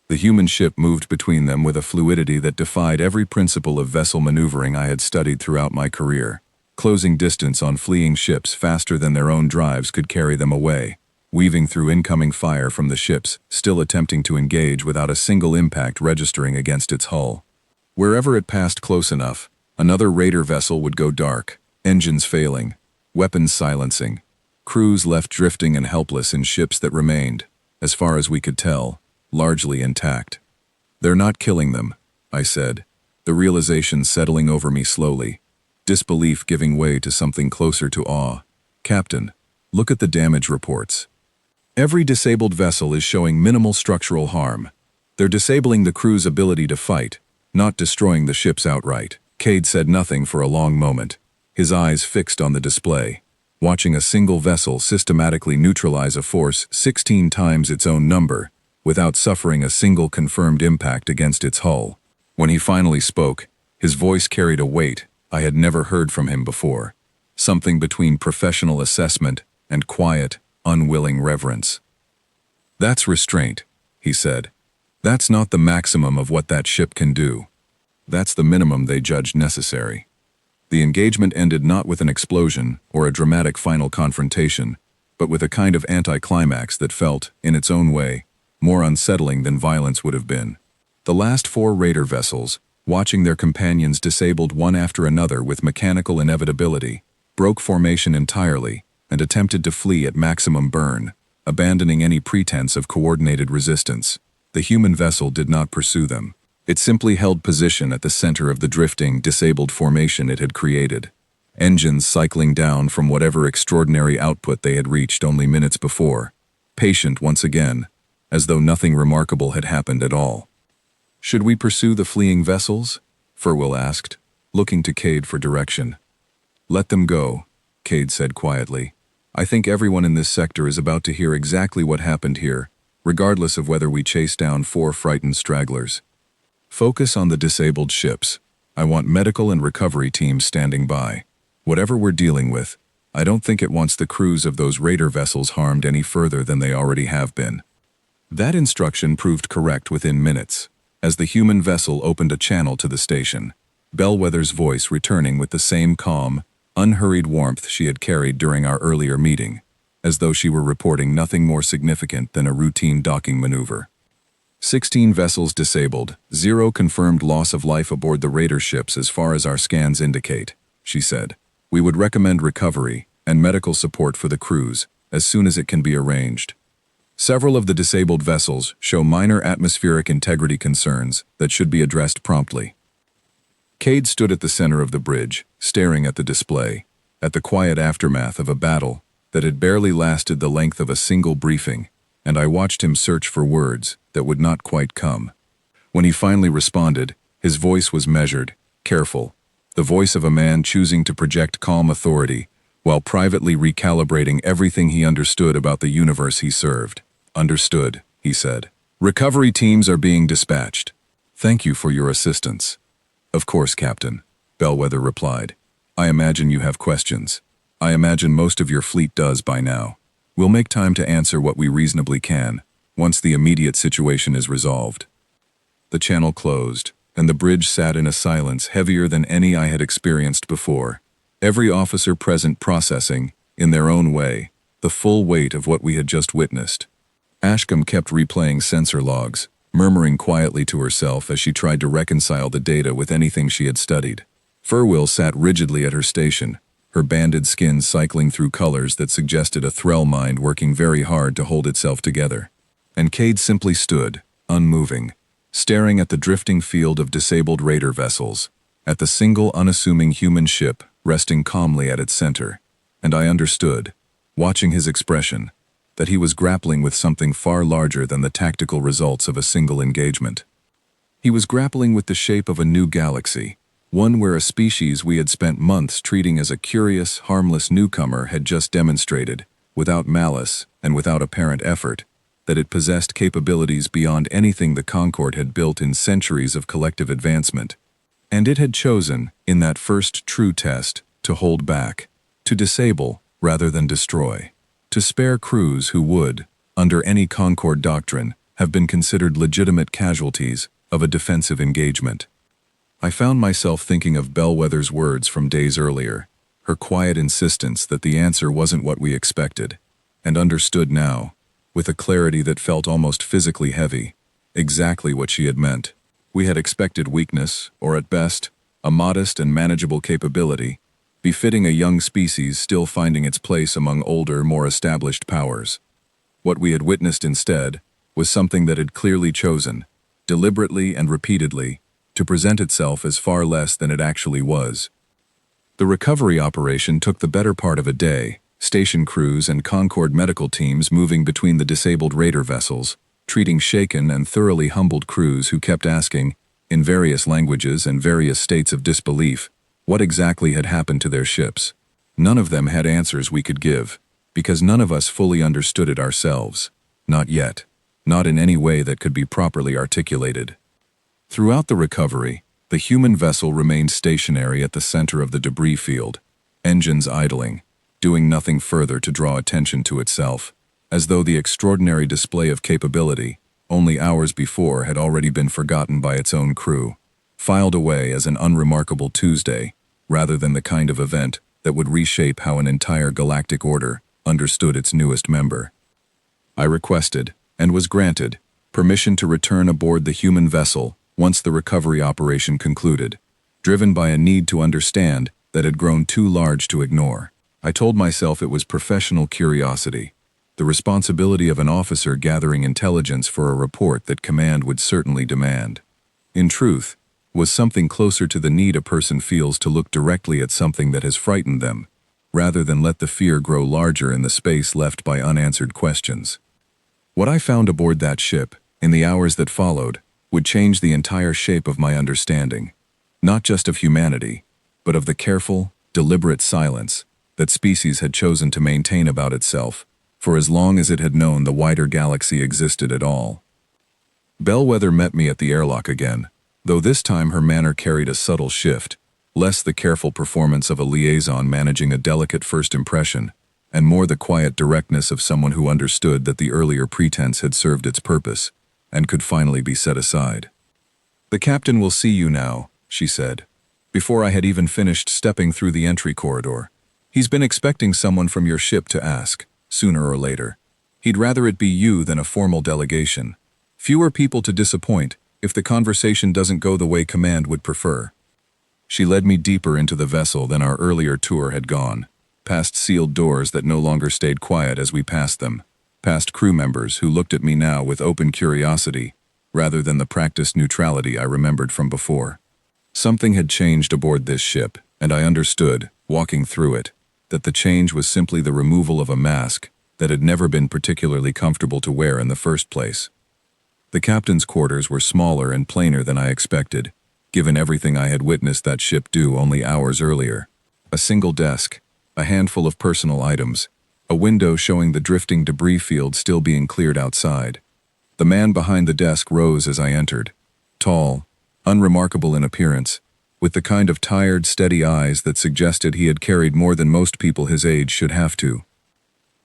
The human ship moved between them with a fluidity that defied every principle of vessel maneuvering I had studied throughout my career, closing distance on fleeing ships faster than their own drives could carry them away, weaving through incoming fire from the ships, still attempting to engage without a single impact registering against its hull. Wherever it passed close enough, another Raider vessel would go dark, engines failing, weapons silencing, crews left drifting and helpless in ships that remained, as far as we could tell, largely intact. "They're not killing them," I said, the realization settling over me slowly, disbelief giving way to something closer to awe. "Captain, look at the damage reports. Every disabled vessel is showing minimal structural harm. They're disabling the crew's ability to fight, not destroying the ships outright." Cade said nothing for a long moment, his eyes fixed on the display, watching a single vessel systematically neutralize a force 16 times its own number, without suffering a single confirmed impact against its hull. When he finally spoke, his voice carried a weight I had never heard from him before, something between professional assessment and quiet, unwilling reverence. "That's restraint," he said. "That's not the maximum of what that ship can do. That's the minimum they judged necessary." The engagement ended not with an explosion or a dramatic final confrontation, but with a kind of anticlimax that felt, in its own way, more unsettling than violence would have been. The last 4 Raider vessels, watching their companions disabled one after another with mechanical inevitability, broke formation entirely and attempted to flee at maximum burn, abandoning any pretense of coordinated resistance. The human vessel did not pursue them. It simply held position at the center of the drifting, disabled formation it had created, engines cycling down from whatever extraordinary output they had reached only minutes before, patient once again, as though nothing remarkable had happened at all. "Should we pursue the fleeing vessels?" Furwill asked, looking to Cade for direction. "Let them go," Cade said quietly. "I think everyone in this sector is about to hear exactly what happened here, regardless of whether we chase down 4 frightened stragglers. Focus on the disabled ships. I want medical and recovery teams standing by. Whatever we're dealing with, I don't think it wants the crews of those raider vessels harmed any further than they already have been." That instruction proved correct within minutes, as the human vessel opened a channel to the station, Bellwether's voice returning with the same calm, unhurried warmth she had carried during our earlier meeting, as though she were reporting nothing more significant than a routine docking maneuver. 16 vessels disabled, 0 confirmed loss of life aboard the raider ships as far as our scans indicate, she said. "We would recommend recovery and medical support for the crews as soon as it can be arranged. Several of the disabled vessels show minor atmospheric integrity concerns that should be addressed promptly." Cade stood at the center of the bridge, staring at the display, at the quiet aftermath of a battle that had barely lasted the length of a single briefing, and I watched him search for words that would not quite come. When he finally responded, his voice was measured, careful, the voice of a man choosing to project calm authority while privately recalibrating everything he understood about the universe he served. "Understood," he said. "Recovery teams are being dispatched. Thank you for your assistance." "Of course, Captain," Bellwether replied. "I imagine you have questions. I imagine most of your fleet does by now. We'll make time to answer what we reasonably can, once the immediate situation is resolved." The channel closed, and the bridge sat in a silence heavier than any I had experienced before, every officer present processing, in their own way, the full weight of what we had just witnessed. Ashcombe kept replaying sensor logs, murmuring quietly to herself as she tried to reconcile the data with anything she had studied. Furwill sat rigidly at her station, her banded skin cycling through colors that suggested a Threll mind working very hard to hold itself together. And Cade simply stood, unmoving, staring at the drifting field of disabled raider vessels, at the single unassuming human ship resting calmly at its center. And I understood, watching his expression, that he was grappling with something far larger than the tactical results of a single engagement. He was grappling with the shape of a new galaxy, one where a species we had spent months treating as a curious, harmless newcomer had just demonstrated, without malice and without apparent effort, that it possessed capabilities beyond anything the Concord had built in centuries of collective advancement. And it had chosen, in that first true test, to hold back, to disable rather than destroy, to spare crews who would, under any Concord doctrine, have been considered legitimate casualties of a defensive engagement. I found myself thinking of Bellwether's words from days earlier, her quiet insistence that the answer wasn't what we expected, and understood now, with a clarity that felt almost physically heavy, exactly what she had meant. We had expected weakness, or at best, a modest and manageable capability, befitting a young species still finding its place among older, more established powers. What we had witnessed instead was something that had clearly chosen, deliberately and repeatedly, to present itself as far less than it actually was. The recovery operation took the better part of a day, station crews and Concord medical teams moving between the disabled raider vessels, treating shaken and thoroughly humbled crews who kept asking, in various languages and various states of disbelief, what exactly had happened to their ships. None of them had answers we could give, because none of us fully understood it ourselves. Not yet. Not in any way that could be properly articulated. Throughout the recovery, the human vessel remained stationary at the center of the debris field, engines idling, doing nothing further to draw attention to itself, as though the extraordinary display of capability, only hours before, had already been forgotten by its own crew, filed away as an unremarkable Tuesday, rather than the kind of event that would reshape how an entire galactic order understood its newest member. I requested, and was granted, permission to return aboard the human vessel once the recovery operation concluded, driven by a need to understand that had grown too large to ignore. I told myself it was professional curiosity, the responsibility of an officer gathering intelligence for a report that command would certainly demand. In truth, was something closer to the need a person feels to look directly at something that has frightened them, rather than let the fear grow larger in the space left by unanswered questions. What I found aboard that ship, in the hours that followed, would change the entire shape of my understanding, not just of humanity, but of the careful, deliberate silence that species had chosen to maintain about itself for as long as it had known the wider galaxy existed at all. Bellwether met me at the airlock again, though this time her manner carried a subtle shift, less the careful performance of a liaison managing a delicate first impression, and more the quiet directness of someone who understood that the earlier pretense had served its purpose and could finally be set aside. "The captain will see you now," she said, before I had even finished stepping through the entry corridor. "He's been expecting someone from your ship to ask, sooner or later. He'd rather it be you than a formal delegation. Fewer people to disappoint if the conversation doesn't go the way command would prefer." She led me deeper into the vessel than our earlier tour had gone, past sealed doors that no longer stayed quiet as we passed them, past crew members who looked at me now with open curiosity, rather than the practiced neutrality I remembered from before. Something had changed aboard this ship, and I understood, walking through it, that the change was simply the removal of a mask that had never been particularly comfortable to wear in the first place. The captain's quarters were smaller and plainer than I expected, given everything I had witnessed that ship do only hours earlier. A single desk, a handful of personal items, a window showing the drifting debris field still being cleared outside. The man behind the desk rose as I entered, tall, unremarkable in appearance, with the kind of tired, steady eyes that suggested he had carried more than most people his age should have to.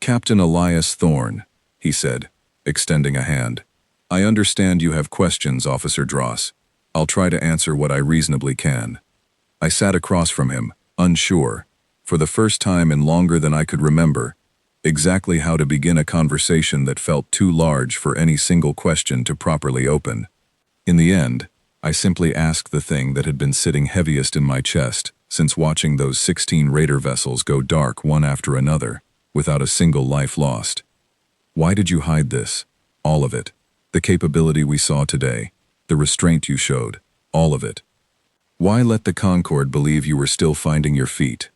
"Captain Elias Thorne," he said, extending a hand. "I understand you have questions, Officer Dross. I'll try to answer what I reasonably can." I sat across from him, unsure, for the first time in longer than I could remember, exactly how to begin a conversation that felt too large for any single question to properly open. In the end, I simply asked the thing that had been sitting heaviest in my chest since watching those 16 raider vessels go dark one after another, without a single life lost. "Why did you hide this? All of it. The capability we saw today, the restraint you showed, all of it. Why let the Concord believe you were still finding your feet?"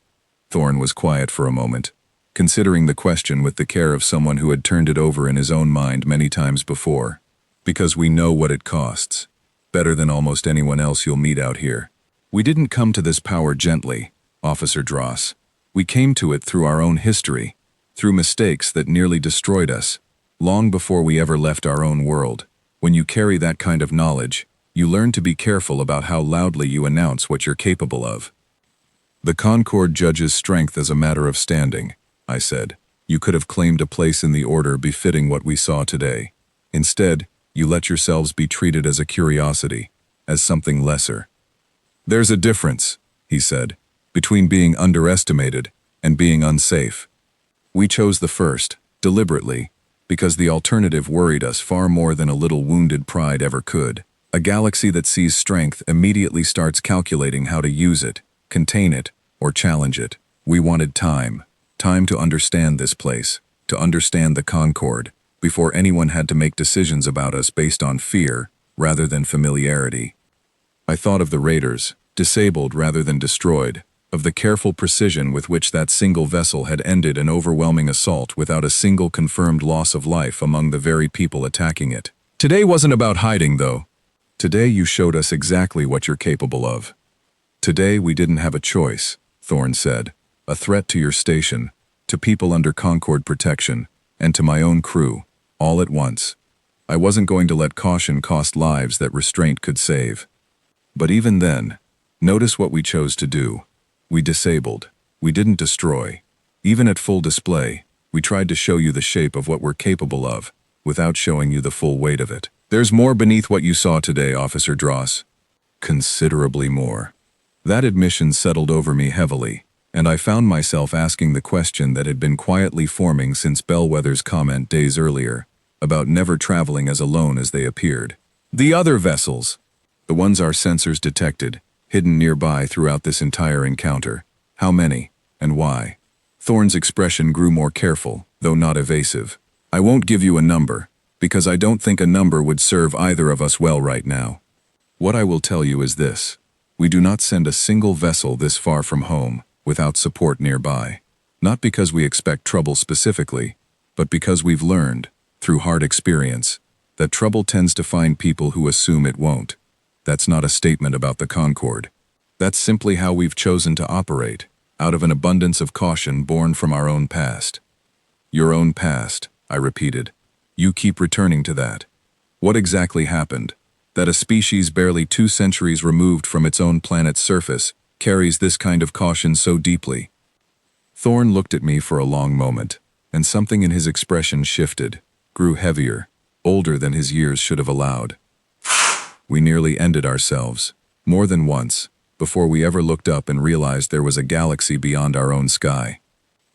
Thorne was quiet for a moment, considering the question with the care of someone who had turned it over in his own mind many times before. "Because we know what it costs. Better than almost anyone else you'll meet out here. We didn't come to this power gently, Officer Dross. We came to it through our own history, through mistakes that nearly destroyed us, long before we ever left our own world. When you carry that kind of knowledge, you learn to be careful about how loudly you announce what you're capable of." "The Concord judges strength as a matter of standing," I said. "You could have claimed a place in the order befitting what we saw today. Instead, you let yourselves be treated as a curiosity, as something lesser." "There's a difference," he said, "between being underestimated and being unsafe. We chose the first, deliberately, because the alternative worried us far more than a little wounded pride ever could. A galaxy that sees strength immediately starts calculating how to use it, contain it, or challenge it. We wanted time to understand this place, to understand the Concord, before anyone had to make decisions about us based on fear rather than familiarity. I thought of the raiders, disabled rather than destroyed, of the careful precision with which that single vessel had ended an overwhelming assault without a single confirmed loss of life among the very people attacking it. Today wasn't about hiding, though. Today you showed us exactly what you're capable of. Today we didn't have a choice," Thorne said. "A threat to your station, to people under Concord protection, and to my own crew, all at once. I wasn't going to let caution cost lives that restraint could save. But even then, notice what we chose to do. We disabled. We didn't destroy. Even at full display, we tried to show you the shape of what we're capable of, without showing you the full weight of it. There's more beneath what you saw today, Officer Dross. Considerably more." That admission settled over me heavily, and I found myself asking the question that had been quietly forming since Bellwether's comment days earlier, about never traveling as alone as they appeared. "The other vessels, the ones our sensors detected, hidden nearby throughout this entire encounter. How many, and why?" Thorne's expression grew more careful, though not evasive. "I won't give you a number, because I don't think a number would serve either of us well right now. What I will tell you is this. We do not send a single vessel this far from home without support nearby. Not because we expect trouble specifically, but because we've learned, through hard experience, that trouble tends to find people who assume it won't. That's not a statement about the Concorde. That's simply how we've chosen to operate, out of an abundance of caution born from our own past. Your own past, I repeated. You keep returning to that. What exactly happened? That a species barely 2 centuries removed from its own planet's surface carries this kind of caution so deeply? Thorn looked at me for a long moment, and something in his expression shifted, grew heavier, older than his years should have allowed. We nearly ended ourselves, more than once, before we ever looked up and realized there was a galaxy beyond our own sky.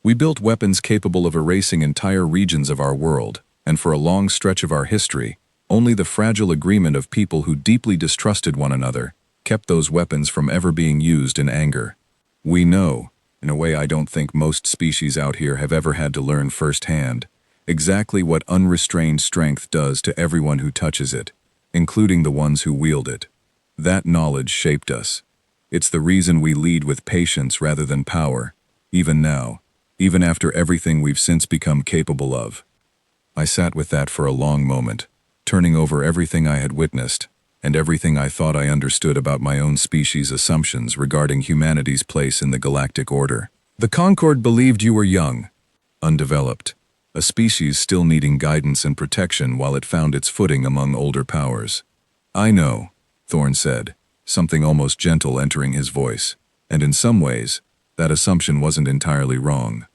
We built weapons capable of erasing entire regions of our world, and for a long stretch of our history, only the fragile agreement of people who deeply distrusted one another kept those weapons from ever being used in anger. We know, in a way I don't think most species out here have ever had to learn firsthand, exactly what unrestrained strength does to everyone who touches it, including the ones who wield it. That knowledge shaped us. It's the reason we lead with patience rather than power, even now, even after everything we've since become capable of. I sat with that for a long moment, turning over everything I had witnessed, and everything I thought I understood about my own species' assumptions regarding humanity's place in the galactic order. The Concorde believed you were young, undeveloped, a species still needing guidance and protection while it found its footing among older powers. I know, Thorn said, something almost gentle entering his voice, and in some ways, that assumption wasn't entirely wrong.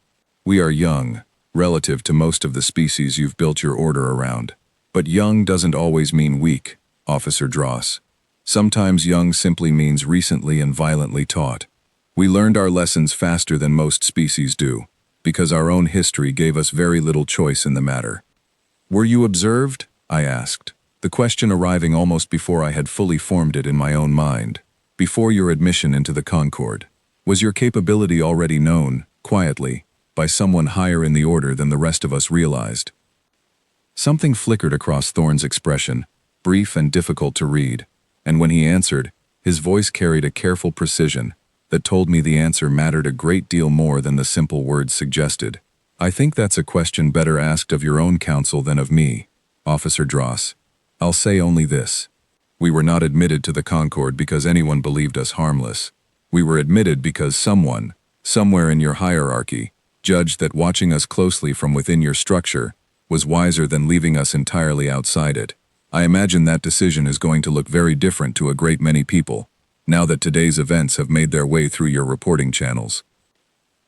We are young, relative to most of the species you've built your order around. But young doesn't always mean weak, Officer Dross. Sometimes young simply means recently and violently taught. We learned our lessons faster than most species do, because our own history gave us very little choice in the matter. Were you observed? I asked, the question arriving almost before I had fully formed it in my own mind. Before your admission into the Concorde, was your capability already known, quietly, by someone higher in the order than the rest of us realized? Something flickered across Thorn's expression, brief and difficult to read, and when he answered, his voice carried a careful precision that told me the answer mattered a great deal more than the simple words suggested. I think that's a question better asked of your own counsel than of me, Officer Dross. I'll say only this. We were not admitted to the Concorde because anyone believed us harmless. We were admitted because someone, somewhere in your hierarchy, judged that watching us closely from within your structure was wiser than leaving us entirely outside it. I imagine that decision is going to look very different to a great many people, now that today's events have made their way through your reporting channels.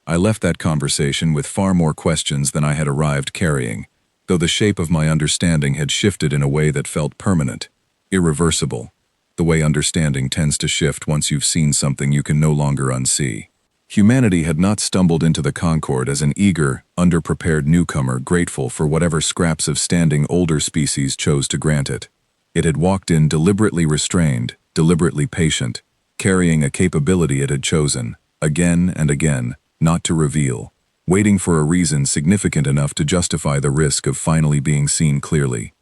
I left that conversation with far more questions than I had arrived carrying, though the shape of my understanding had shifted in a way that felt permanent, irreversible, the way understanding tends to shift once you've seen something you can no longer unsee. Humanity had not stumbled into the Concorde as an eager, underprepared newcomer grateful for whatever scraps of standing older species chose to grant it. It had walked in deliberately restrained, deliberately patient, carrying a capability it had chosen, again and again, not to reveal, waiting for a reason significant enough to justify the risk of finally being seen clearly.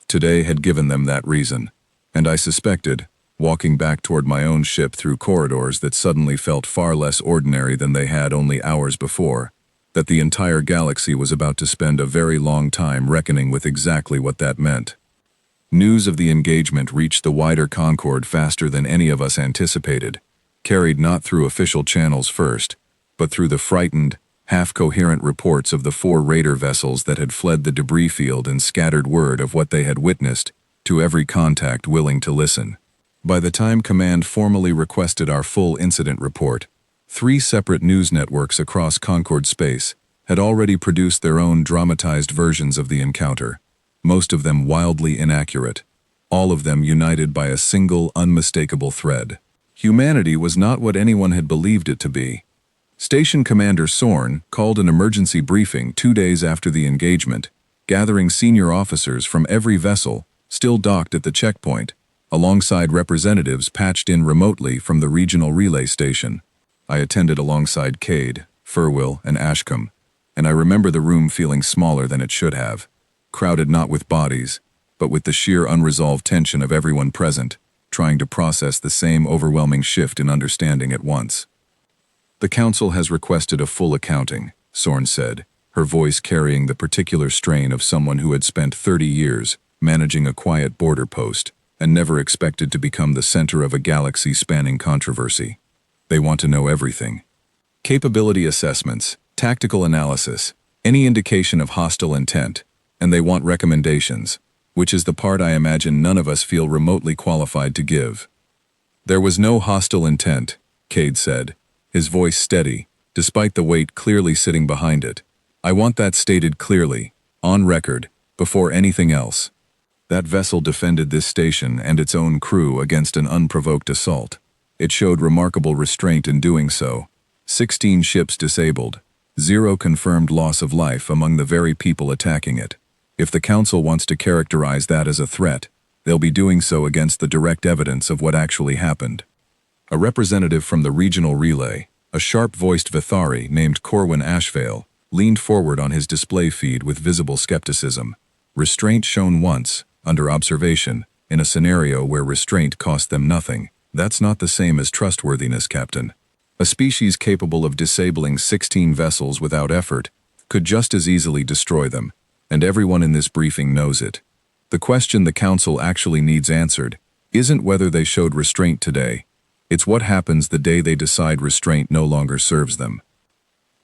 Today had given them that reason, and I suspected, walking back toward my own ship through corridors that suddenly felt far less ordinary than they had only hours before, that the entire galaxy was about to spend a very long time reckoning with exactly what that meant. News of the engagement reached the wider Concorde faster than any of us anticipated, carried not through official channels first, but through the frightened, half-coherent reports of the 4 raider vessels that had fled the debris field and scattered word of what they had witnessed to every contact willing to listen. By the time Command formally requested our full incident report, 3 separate news networks across Concorde space had already produced their own dramatized versions of the encounter, most of them wildly inaccurate, all of them united by a single unmistakable thread. Humanity was not what anyone had believed it to be. Station Commander Sorn called an emergency briefing 2 days after the engagement, gathering senior officers from every vessel still docked at the checkpoint, alongside representatives patched in remotely from the regional relay station. I attended alongside Cade, Furwill, and Ashcombe, and I remember the room feeling smaller than it should have, crowded not with bodies, but with the sheer unresolved tension of everyone present, trying to process the same overwhelming shift in understanding at once. The Council has requested a full accounting, Sorn said, her voice carrying the particular strain of someone who had spent 30 years managing a quiet border post and never expected to become the center of a galaxy-spanning controversy. They want to know everything. Capability assessments, tactical analysis, any indication of hostile intent, and they want recommendations, which is the part I imagine none of us feel remotely qualified to give. There was no hostile intent, Cade said, his voice steady, despite the weight clearly sitting behind it. I want that stated clearly, on record, before anything else. That vessel defended this station and its own crew against an unprovoked assault. It showed remarkable restraint in doing so. 16 ships disabled, 0 confirmed loss of life among the very people attacking it. If the Council wants to characterize that as a threat, they'll be doing so against the direct evidence of what actually happened. A representative from the regional relay, a sharp-voiced Vithari named Corwin Ashvale, leaned forward on his display feed with visible skepticism. Restraint shown once, under observation, in a scenario where restraint cost them nothing. That's not the same as trustworthiness, Captain. A species capable of disabling 16 vessels without effort could just as easily destroy them, and everyone in this briefing knows it. The question the Council actually needs answered isn't whether they showed restraint today. It's what happens the day they decide restraint no longer serves them.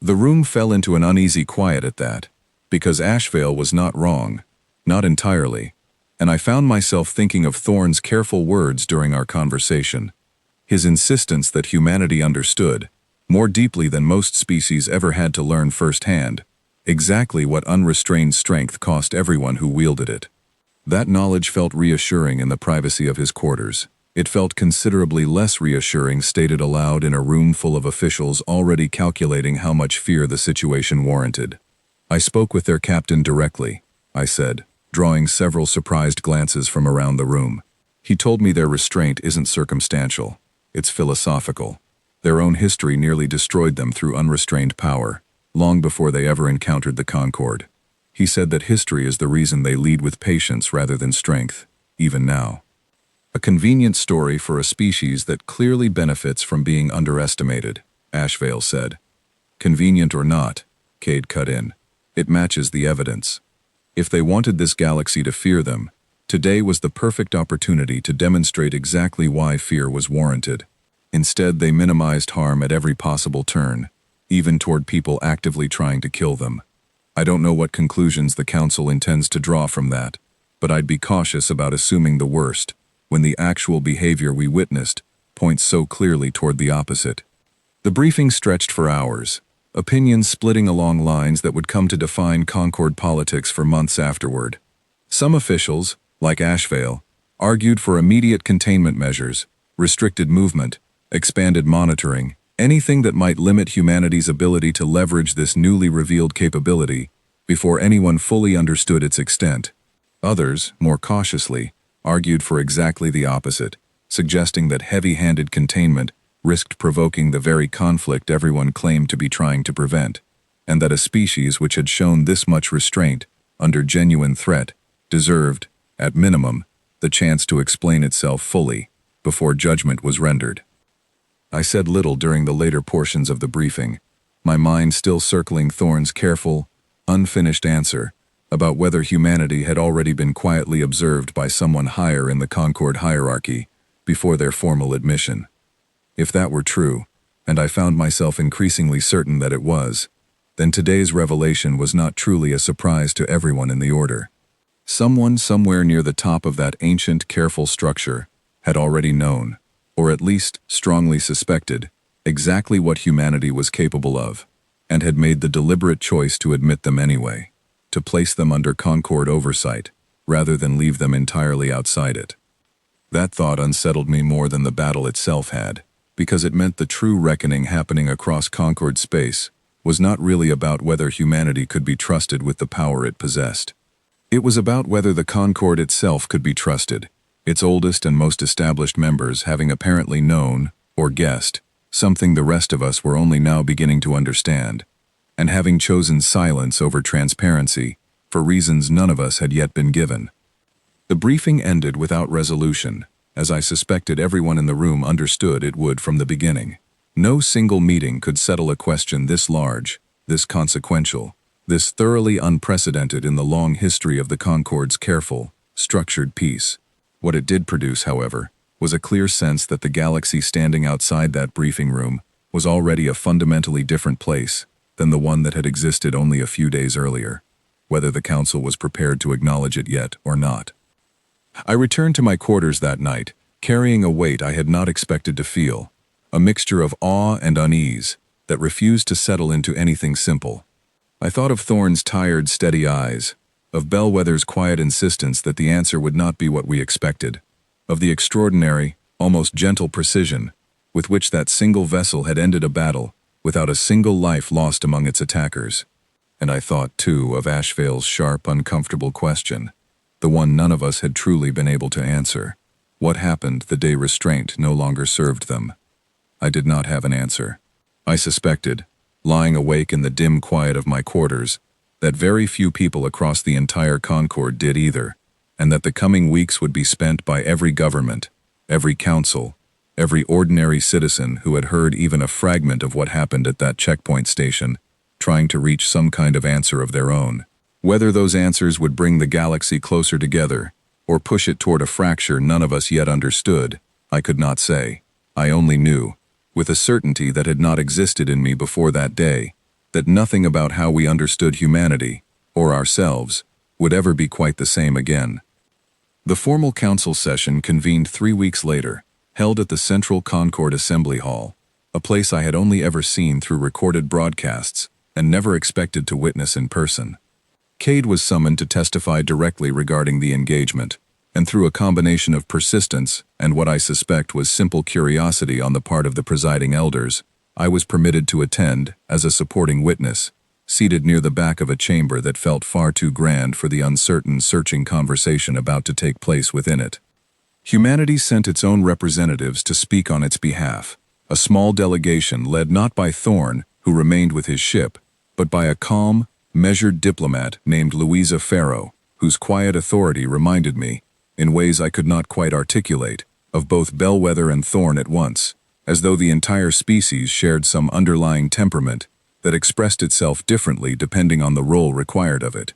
The room fell into an uneasy quiet at that, because Ashvale was not wrong, not entirely, and I found myself thinking of Thorne's careful words during our conversation. His insistence that humanity understood, more deeply than most species ever had to learn firsthand, exactly what unrestrained strength cost everyone who wielded it. That knowledge felt reassuring in the privacy of his quarters. It felt considerably less reassuring stated aloud in a room full of officials already calculating how much fear the situation warranted. I spoke with their captain directly, I said, drawing several surprised glances from around the room. He told me their restraint isn't circumstantial, it's philosophical. Their own history nearly destroyed them through unrestrained power, long before they ever encountered the Concord. He said that history is the reason they lead with patience rather than strength, even now. A convenient story for a species that clearly benefits from being underestimated, Ashvale said. Convenient or not, Cade cut in. It matches the evidence. If they wanted this galaxy to fear them, today was the perfect opportunity to demonstrate exactly why fear was warranted. Instead, they minimized harm at every possible turn, even toward people actively trying to kill them. I don't know what conclusions the Council intends to draw from that, but I'd be cautious about assuming the worst, when the actual behavior we witnessed points so clearly toward the opposite. The briefing stretched for hours, opinions splitting along lines that would come to define Concord politics for months afterward. Some officials, like Ashvale, argued for immediate containment measures, restricted movement, expanded monitoring, anything that might limit humanity's ability to leverage this newly revealed capability before anyone fully understood its extent. Others, more cautiously, argued for exactly the opposite, suggesting that heavy-handed containment risked provoking the very conflict everyone claimed to be trying to prevent, and that a species which had shown this much restraint, under genuine threat, deserved, at minimum, the chance to explain itself fully, before judgment was rendered. I said little during the later portions of the briefing, my mind still circling Thorne's careful, unfinished answer about whether humanity had already been quietly observed by someone higher in the Concord hierarchy before their formal admission. If that were true, and I found myself increasingly certain that it was, then today's revelation was not truly a surprise to everyone in the Order. Someone somewhere near the top of that ancient, careful structure had already known, or at least strongly suspected, exactly what humanity was capable of, and had made the deliberate choice to admit them anyway, to place them under Concord oversight, rather than leave them entirely outside it. That thought unsettled me more than the battle itself had, because it meant the true reckoning happening across Concord space was not really about whether humanity could be trusted with the power it possessed. It was about whether the Concord itself could be trusted, its oldest and most established members having apparently known, or guessed, something the rest of us were only now beginning to understand, and having chosen silence over transparency for reasons none of us had yet been given. The briefing ended without resolution, as I suspected everyone in the room understood it would from the beginning. No single meeting could settle a question this large, this consequential, This thoroughly unprecedented in the long history of the Concorde's careful, structured peace. What it did produce, however, was a clear sense that the galaxy standing outside that briefing room was already a fundamentally different place than the one that had existed only a few days earlier, whether the Council was prepared to acknowledge it yet or not. I returned to my quarters that night, carrying a weight I had not expected to feel, a mixture of awe and unease that refused to settle into anything simple. I thought of Thorne's tired, steady eyes, of Bellwether's quiet insistence that the answer would not be what we expected, of the extraordinary, almost gentle precision with which that single vessel had ended a battle without a single life lost among its attackers. And I thought, too, of Ashvale's sharp, uncomfortable question, the one none of us had truly been able to answer. What happened the day restraint no longer served them? I did not have an answer. I suspected, lying awake in the dim quiet of my quarters, that very few people across the entire Concorde did either, and that the coming weeks would be spent by every government, every council, every ordinary citizen who had heard even a fragment of what happened at that checkpoint station, trying to reach some kind of answer of their own. Whether those answers would bring the galaxy closer together, or push it toward a fracture none of us yet understood, I could not say. I only knew, with a certainty that had not existed in me before that day, that nothing about how we understood humanity, or ourselves, would ever be quite the same again. The formal council session convened 3 weeks later, held at the Central Concorde Assembly Hall, a place I had only ever seen through recorded broadcasts and never expected to witness in person. Cade was summoned to testify directly regarding the engagement, and through a combination of persistence and what I suspect was simple curiosity on the part of the presiding elders, I was permitted to attend as a supporting witness, seated near the back of a chamber that felt far too grand for the uncertain, searching conversation about to take place within it. Humanity sent its own representatives to speak on its behalf, a small delegation led not by Thorne, who remained with his ship, but by a calm, measured diplomat named Louisa Farrow, whose quiet authority reminded me, in ways I could not quite articulate, of both Bellwether and Thorne at once, as though the entire species shared some underlying temperament that expressed itself differently depending on the role required of it.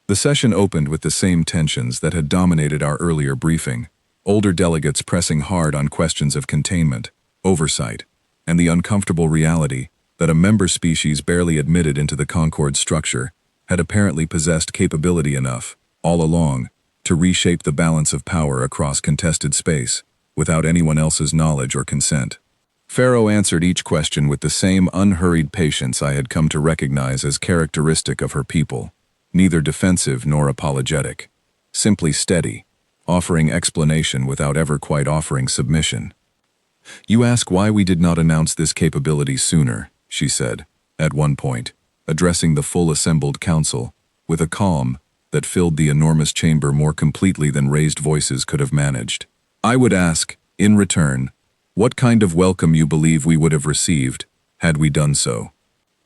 The session opened with the same tensions that had dominated our earlier briefing, older delegates pressing hard on questions of containment, oversight, and the uncomfortable reality that a member species barely admitted into the Concorde structure had apparently possessed capability enough, all along, to reshape the balance of power across contested space, without anyone else's knowledge or consent. Farrow answered each question with the same unhurried patience I had come to recognize as characteristic of her people, neither defensive nor apologetic, simply steady, offering explanation without ever quite offering submission. "You ask why we did not announce this capability sooner," she said, at one point, addressing the full assembled council, with a calm that filled the enormous chamber more completely than raised voices could have managed. "I would ask, in return, what kind of welcome you believe we would have received, had we done so.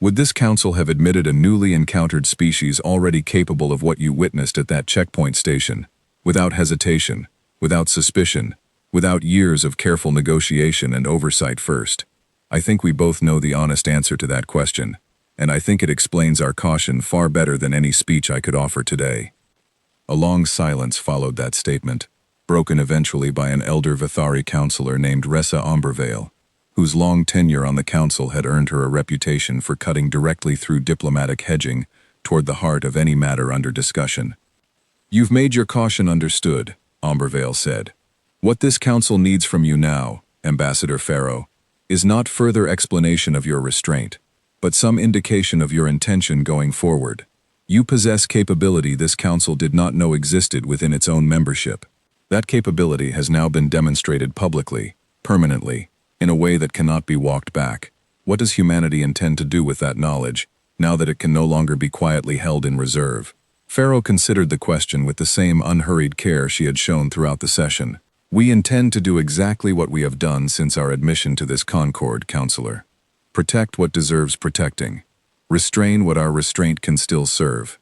Would this council have admitted a newly encountered species already capable of what you witnessed at that checkpoint station, without hesitation, without suspicion, without years of careful negotiation and oversight first? I think we both know the honest answer to that question, and I think it explains our caution far better than any speech I could offer today." A long silence followed that statement, broken eventually by an elder Vithari counselor named Ressa Ombervale, whose long tenure on the council had earned her a reputation for cutting directly through diplomatic hedging toward the heart of any matter under discussion. "You've made your caution understood," Ombervale said. "What this council needs from you now, Ambassador Farrow, is not further explanation of your restraint, but some indication of your intention going forward. You possess capability this council did not know existed within its own membership. That capability has now been demonstrated publicly, permanently, in a way that cannot be walked back. What does humanity intend to do with that knowledge, now that it can no longer be quietly held in reserve?" Farrow considered the question with the same unhurried care she had shown throughout the session. "We intend to do exactly what we have done since our admission to this Concorde, Counselor. Protect what deserves protecting, restrain what our restraint can still serve,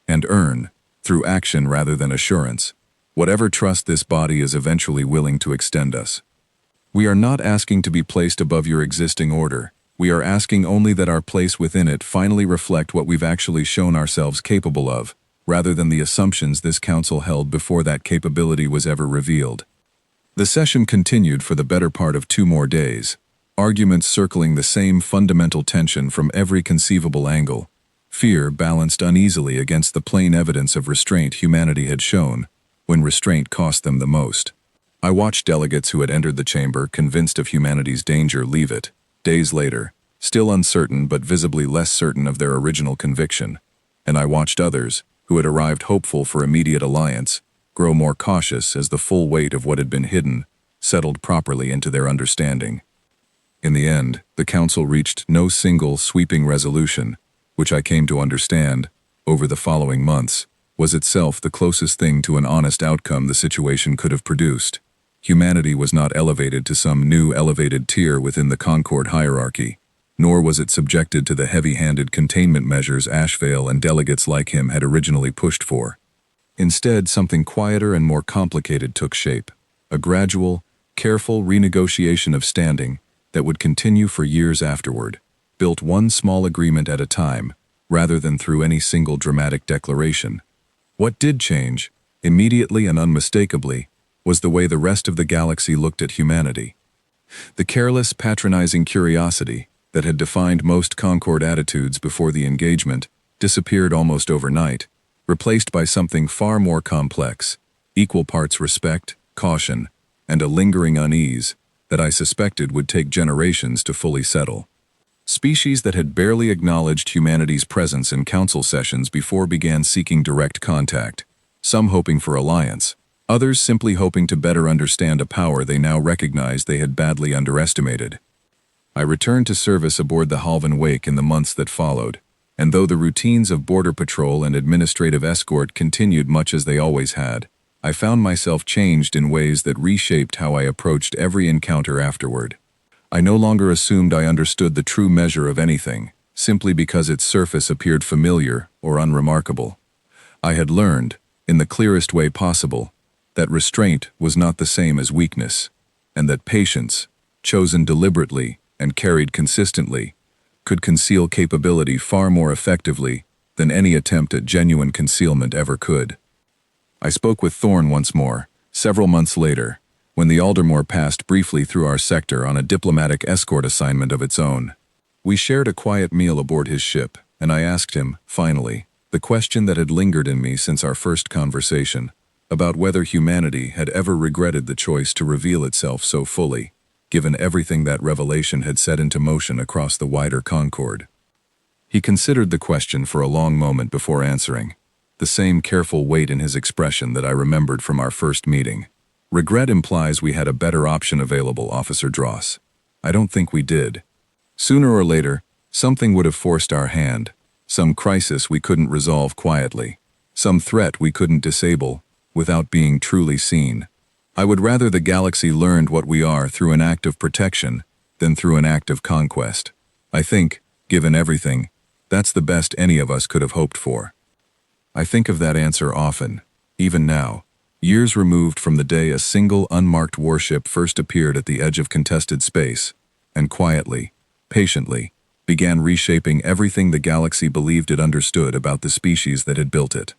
and earn, through action rather than assurance, whatever trust this body is eventually willing to extend us. We are not asking to be placed above your existing order, We are asking only that our place within it finally reflect what we've actually shown ourselves capable of, rather than the assumptions this council held before that capability was ever revealed. The session continued for the better part of 2 more days, arguments circling the same fundamental tension from every conceivable angle. Fear balanced uneasily against the plain evidence of restraint humanity had shown, when restraint cost them the most. I watched delegates who had entered the chamber convinced of humanity's danger leave it, days later, still uncertain but visibly less certain of their original conviction, and I watched others, who had arrived hopeful for immediate alliance, grow more cautious as the full weight of what had been hidden settled properly into their understanding. In the end, the council reached no single sweeping resolution, which I came to understand, over the following months, was itself the closest thing to an honest outcome the situation could have produced. Humanity was not elevated to some new elevated tier within the Concord hierarchy, nor was it subjected to the heavy-handed containment measures Ashvale and delegates like him had originally pushed for. Instead, something quieter and more complicated took shape, a gradual, careful renegotiation of standing that would continue for years afterward, built one small agreement at a time, rather than through any single dramatic declaration. What did change, immediately and unmistakably, was the way the rest of the galaxy looked at humanity. The careless, patronizing curiosity that had defined most Concord attitudes before the engagement disappeared almost overnight, replaced by something far more complex, equal parts respect, caution, and a lingering unease that I suspected would take generations to fully settle. Species that had barely acknowledged humanity's presence in council sessions before began seeking direct contact, some hoping for alliance, others simply hoping to better understand a power they now recognized they had badly underestimated. I returned to service aboard the Halvan Wake in the months that followed, and though the routines of border patrol and administrative escort continued much as they always had, I found myself changed in ways that reshaped how I approached every encounter afterward. I no longer assumed I understood the true measure of anything, simply because its surface appeared familiar or unremarkable. I had learned, in the clearest way possible, that restraint was not the same as weakness, and that patience, chosen deliberately and carried consistently, could conceal capability far more effectively than any attempt at genuine concealment ever could. I spoke with Thorne once more, several months later, when the Aldermore passed briefly through our sector on a diplomatic escort assignment of its own. We shared a quiet meal aboard his ship, and I asked him, finally, the question that had lingered in me since our first conversation, about whether humanity had ever regretted the choice to reveal itself so fully, given everything that revelation had set into motion across the wider Concord. He considered the question for a long moment before answering, the same careful weight in his expression that I remembered from our first meeting. Regret implies we had a better option available, Officer Dross. I don't think we did. Sooner or later, something would have forced our hand, some crisis we couldn't resolve quietly, some threat we couldn't disable without being truly seen. I would rather the galaxy learned what we are through an act of protection than through an act of conquest. I think, given everything, that's the best any of us could have hoped for. I think of that answer often, even now, years removed from the day a single unmarked warship first appeared at the edge of contested space, and quietly, patiently, began reshaping everything the galaxy believed it understood about the species that had built it.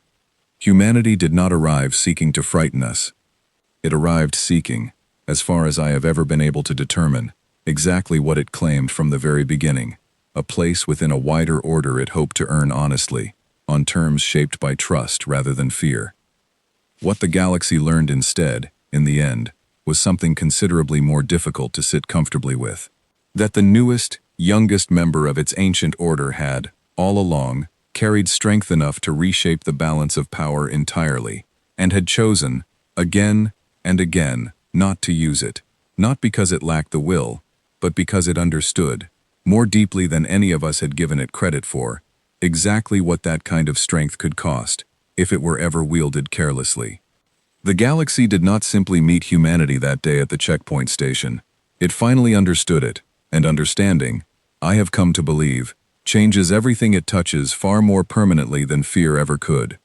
Humanity did not arrive seeking to frighten us. It arrived seeking, as far as I have ever been able to determine, exactly what it claimed from the very beginning, a place within a wider order it hoped to earn honestly, on terms shaped by trust rather than fear. What the galaxy learned instead, in the end, was something considerably more difficult to sit comfortably with. That the newest, youngest member of its ancient order had, all along, carried strength enough to reshape the balance of power entirely, and had chosen, again and again, not to use it, not because it lacked the will, but because it understood, more deeply than any of us had given it credit for, exactly what that kind of strength could cost, if it were ever wielded carelessly. The galaxy did not simply meet humanity that day at the checkpoint station. It finally understood it, and understanding, I have come to believe, changes everything it touches far more permanently than fear ever could.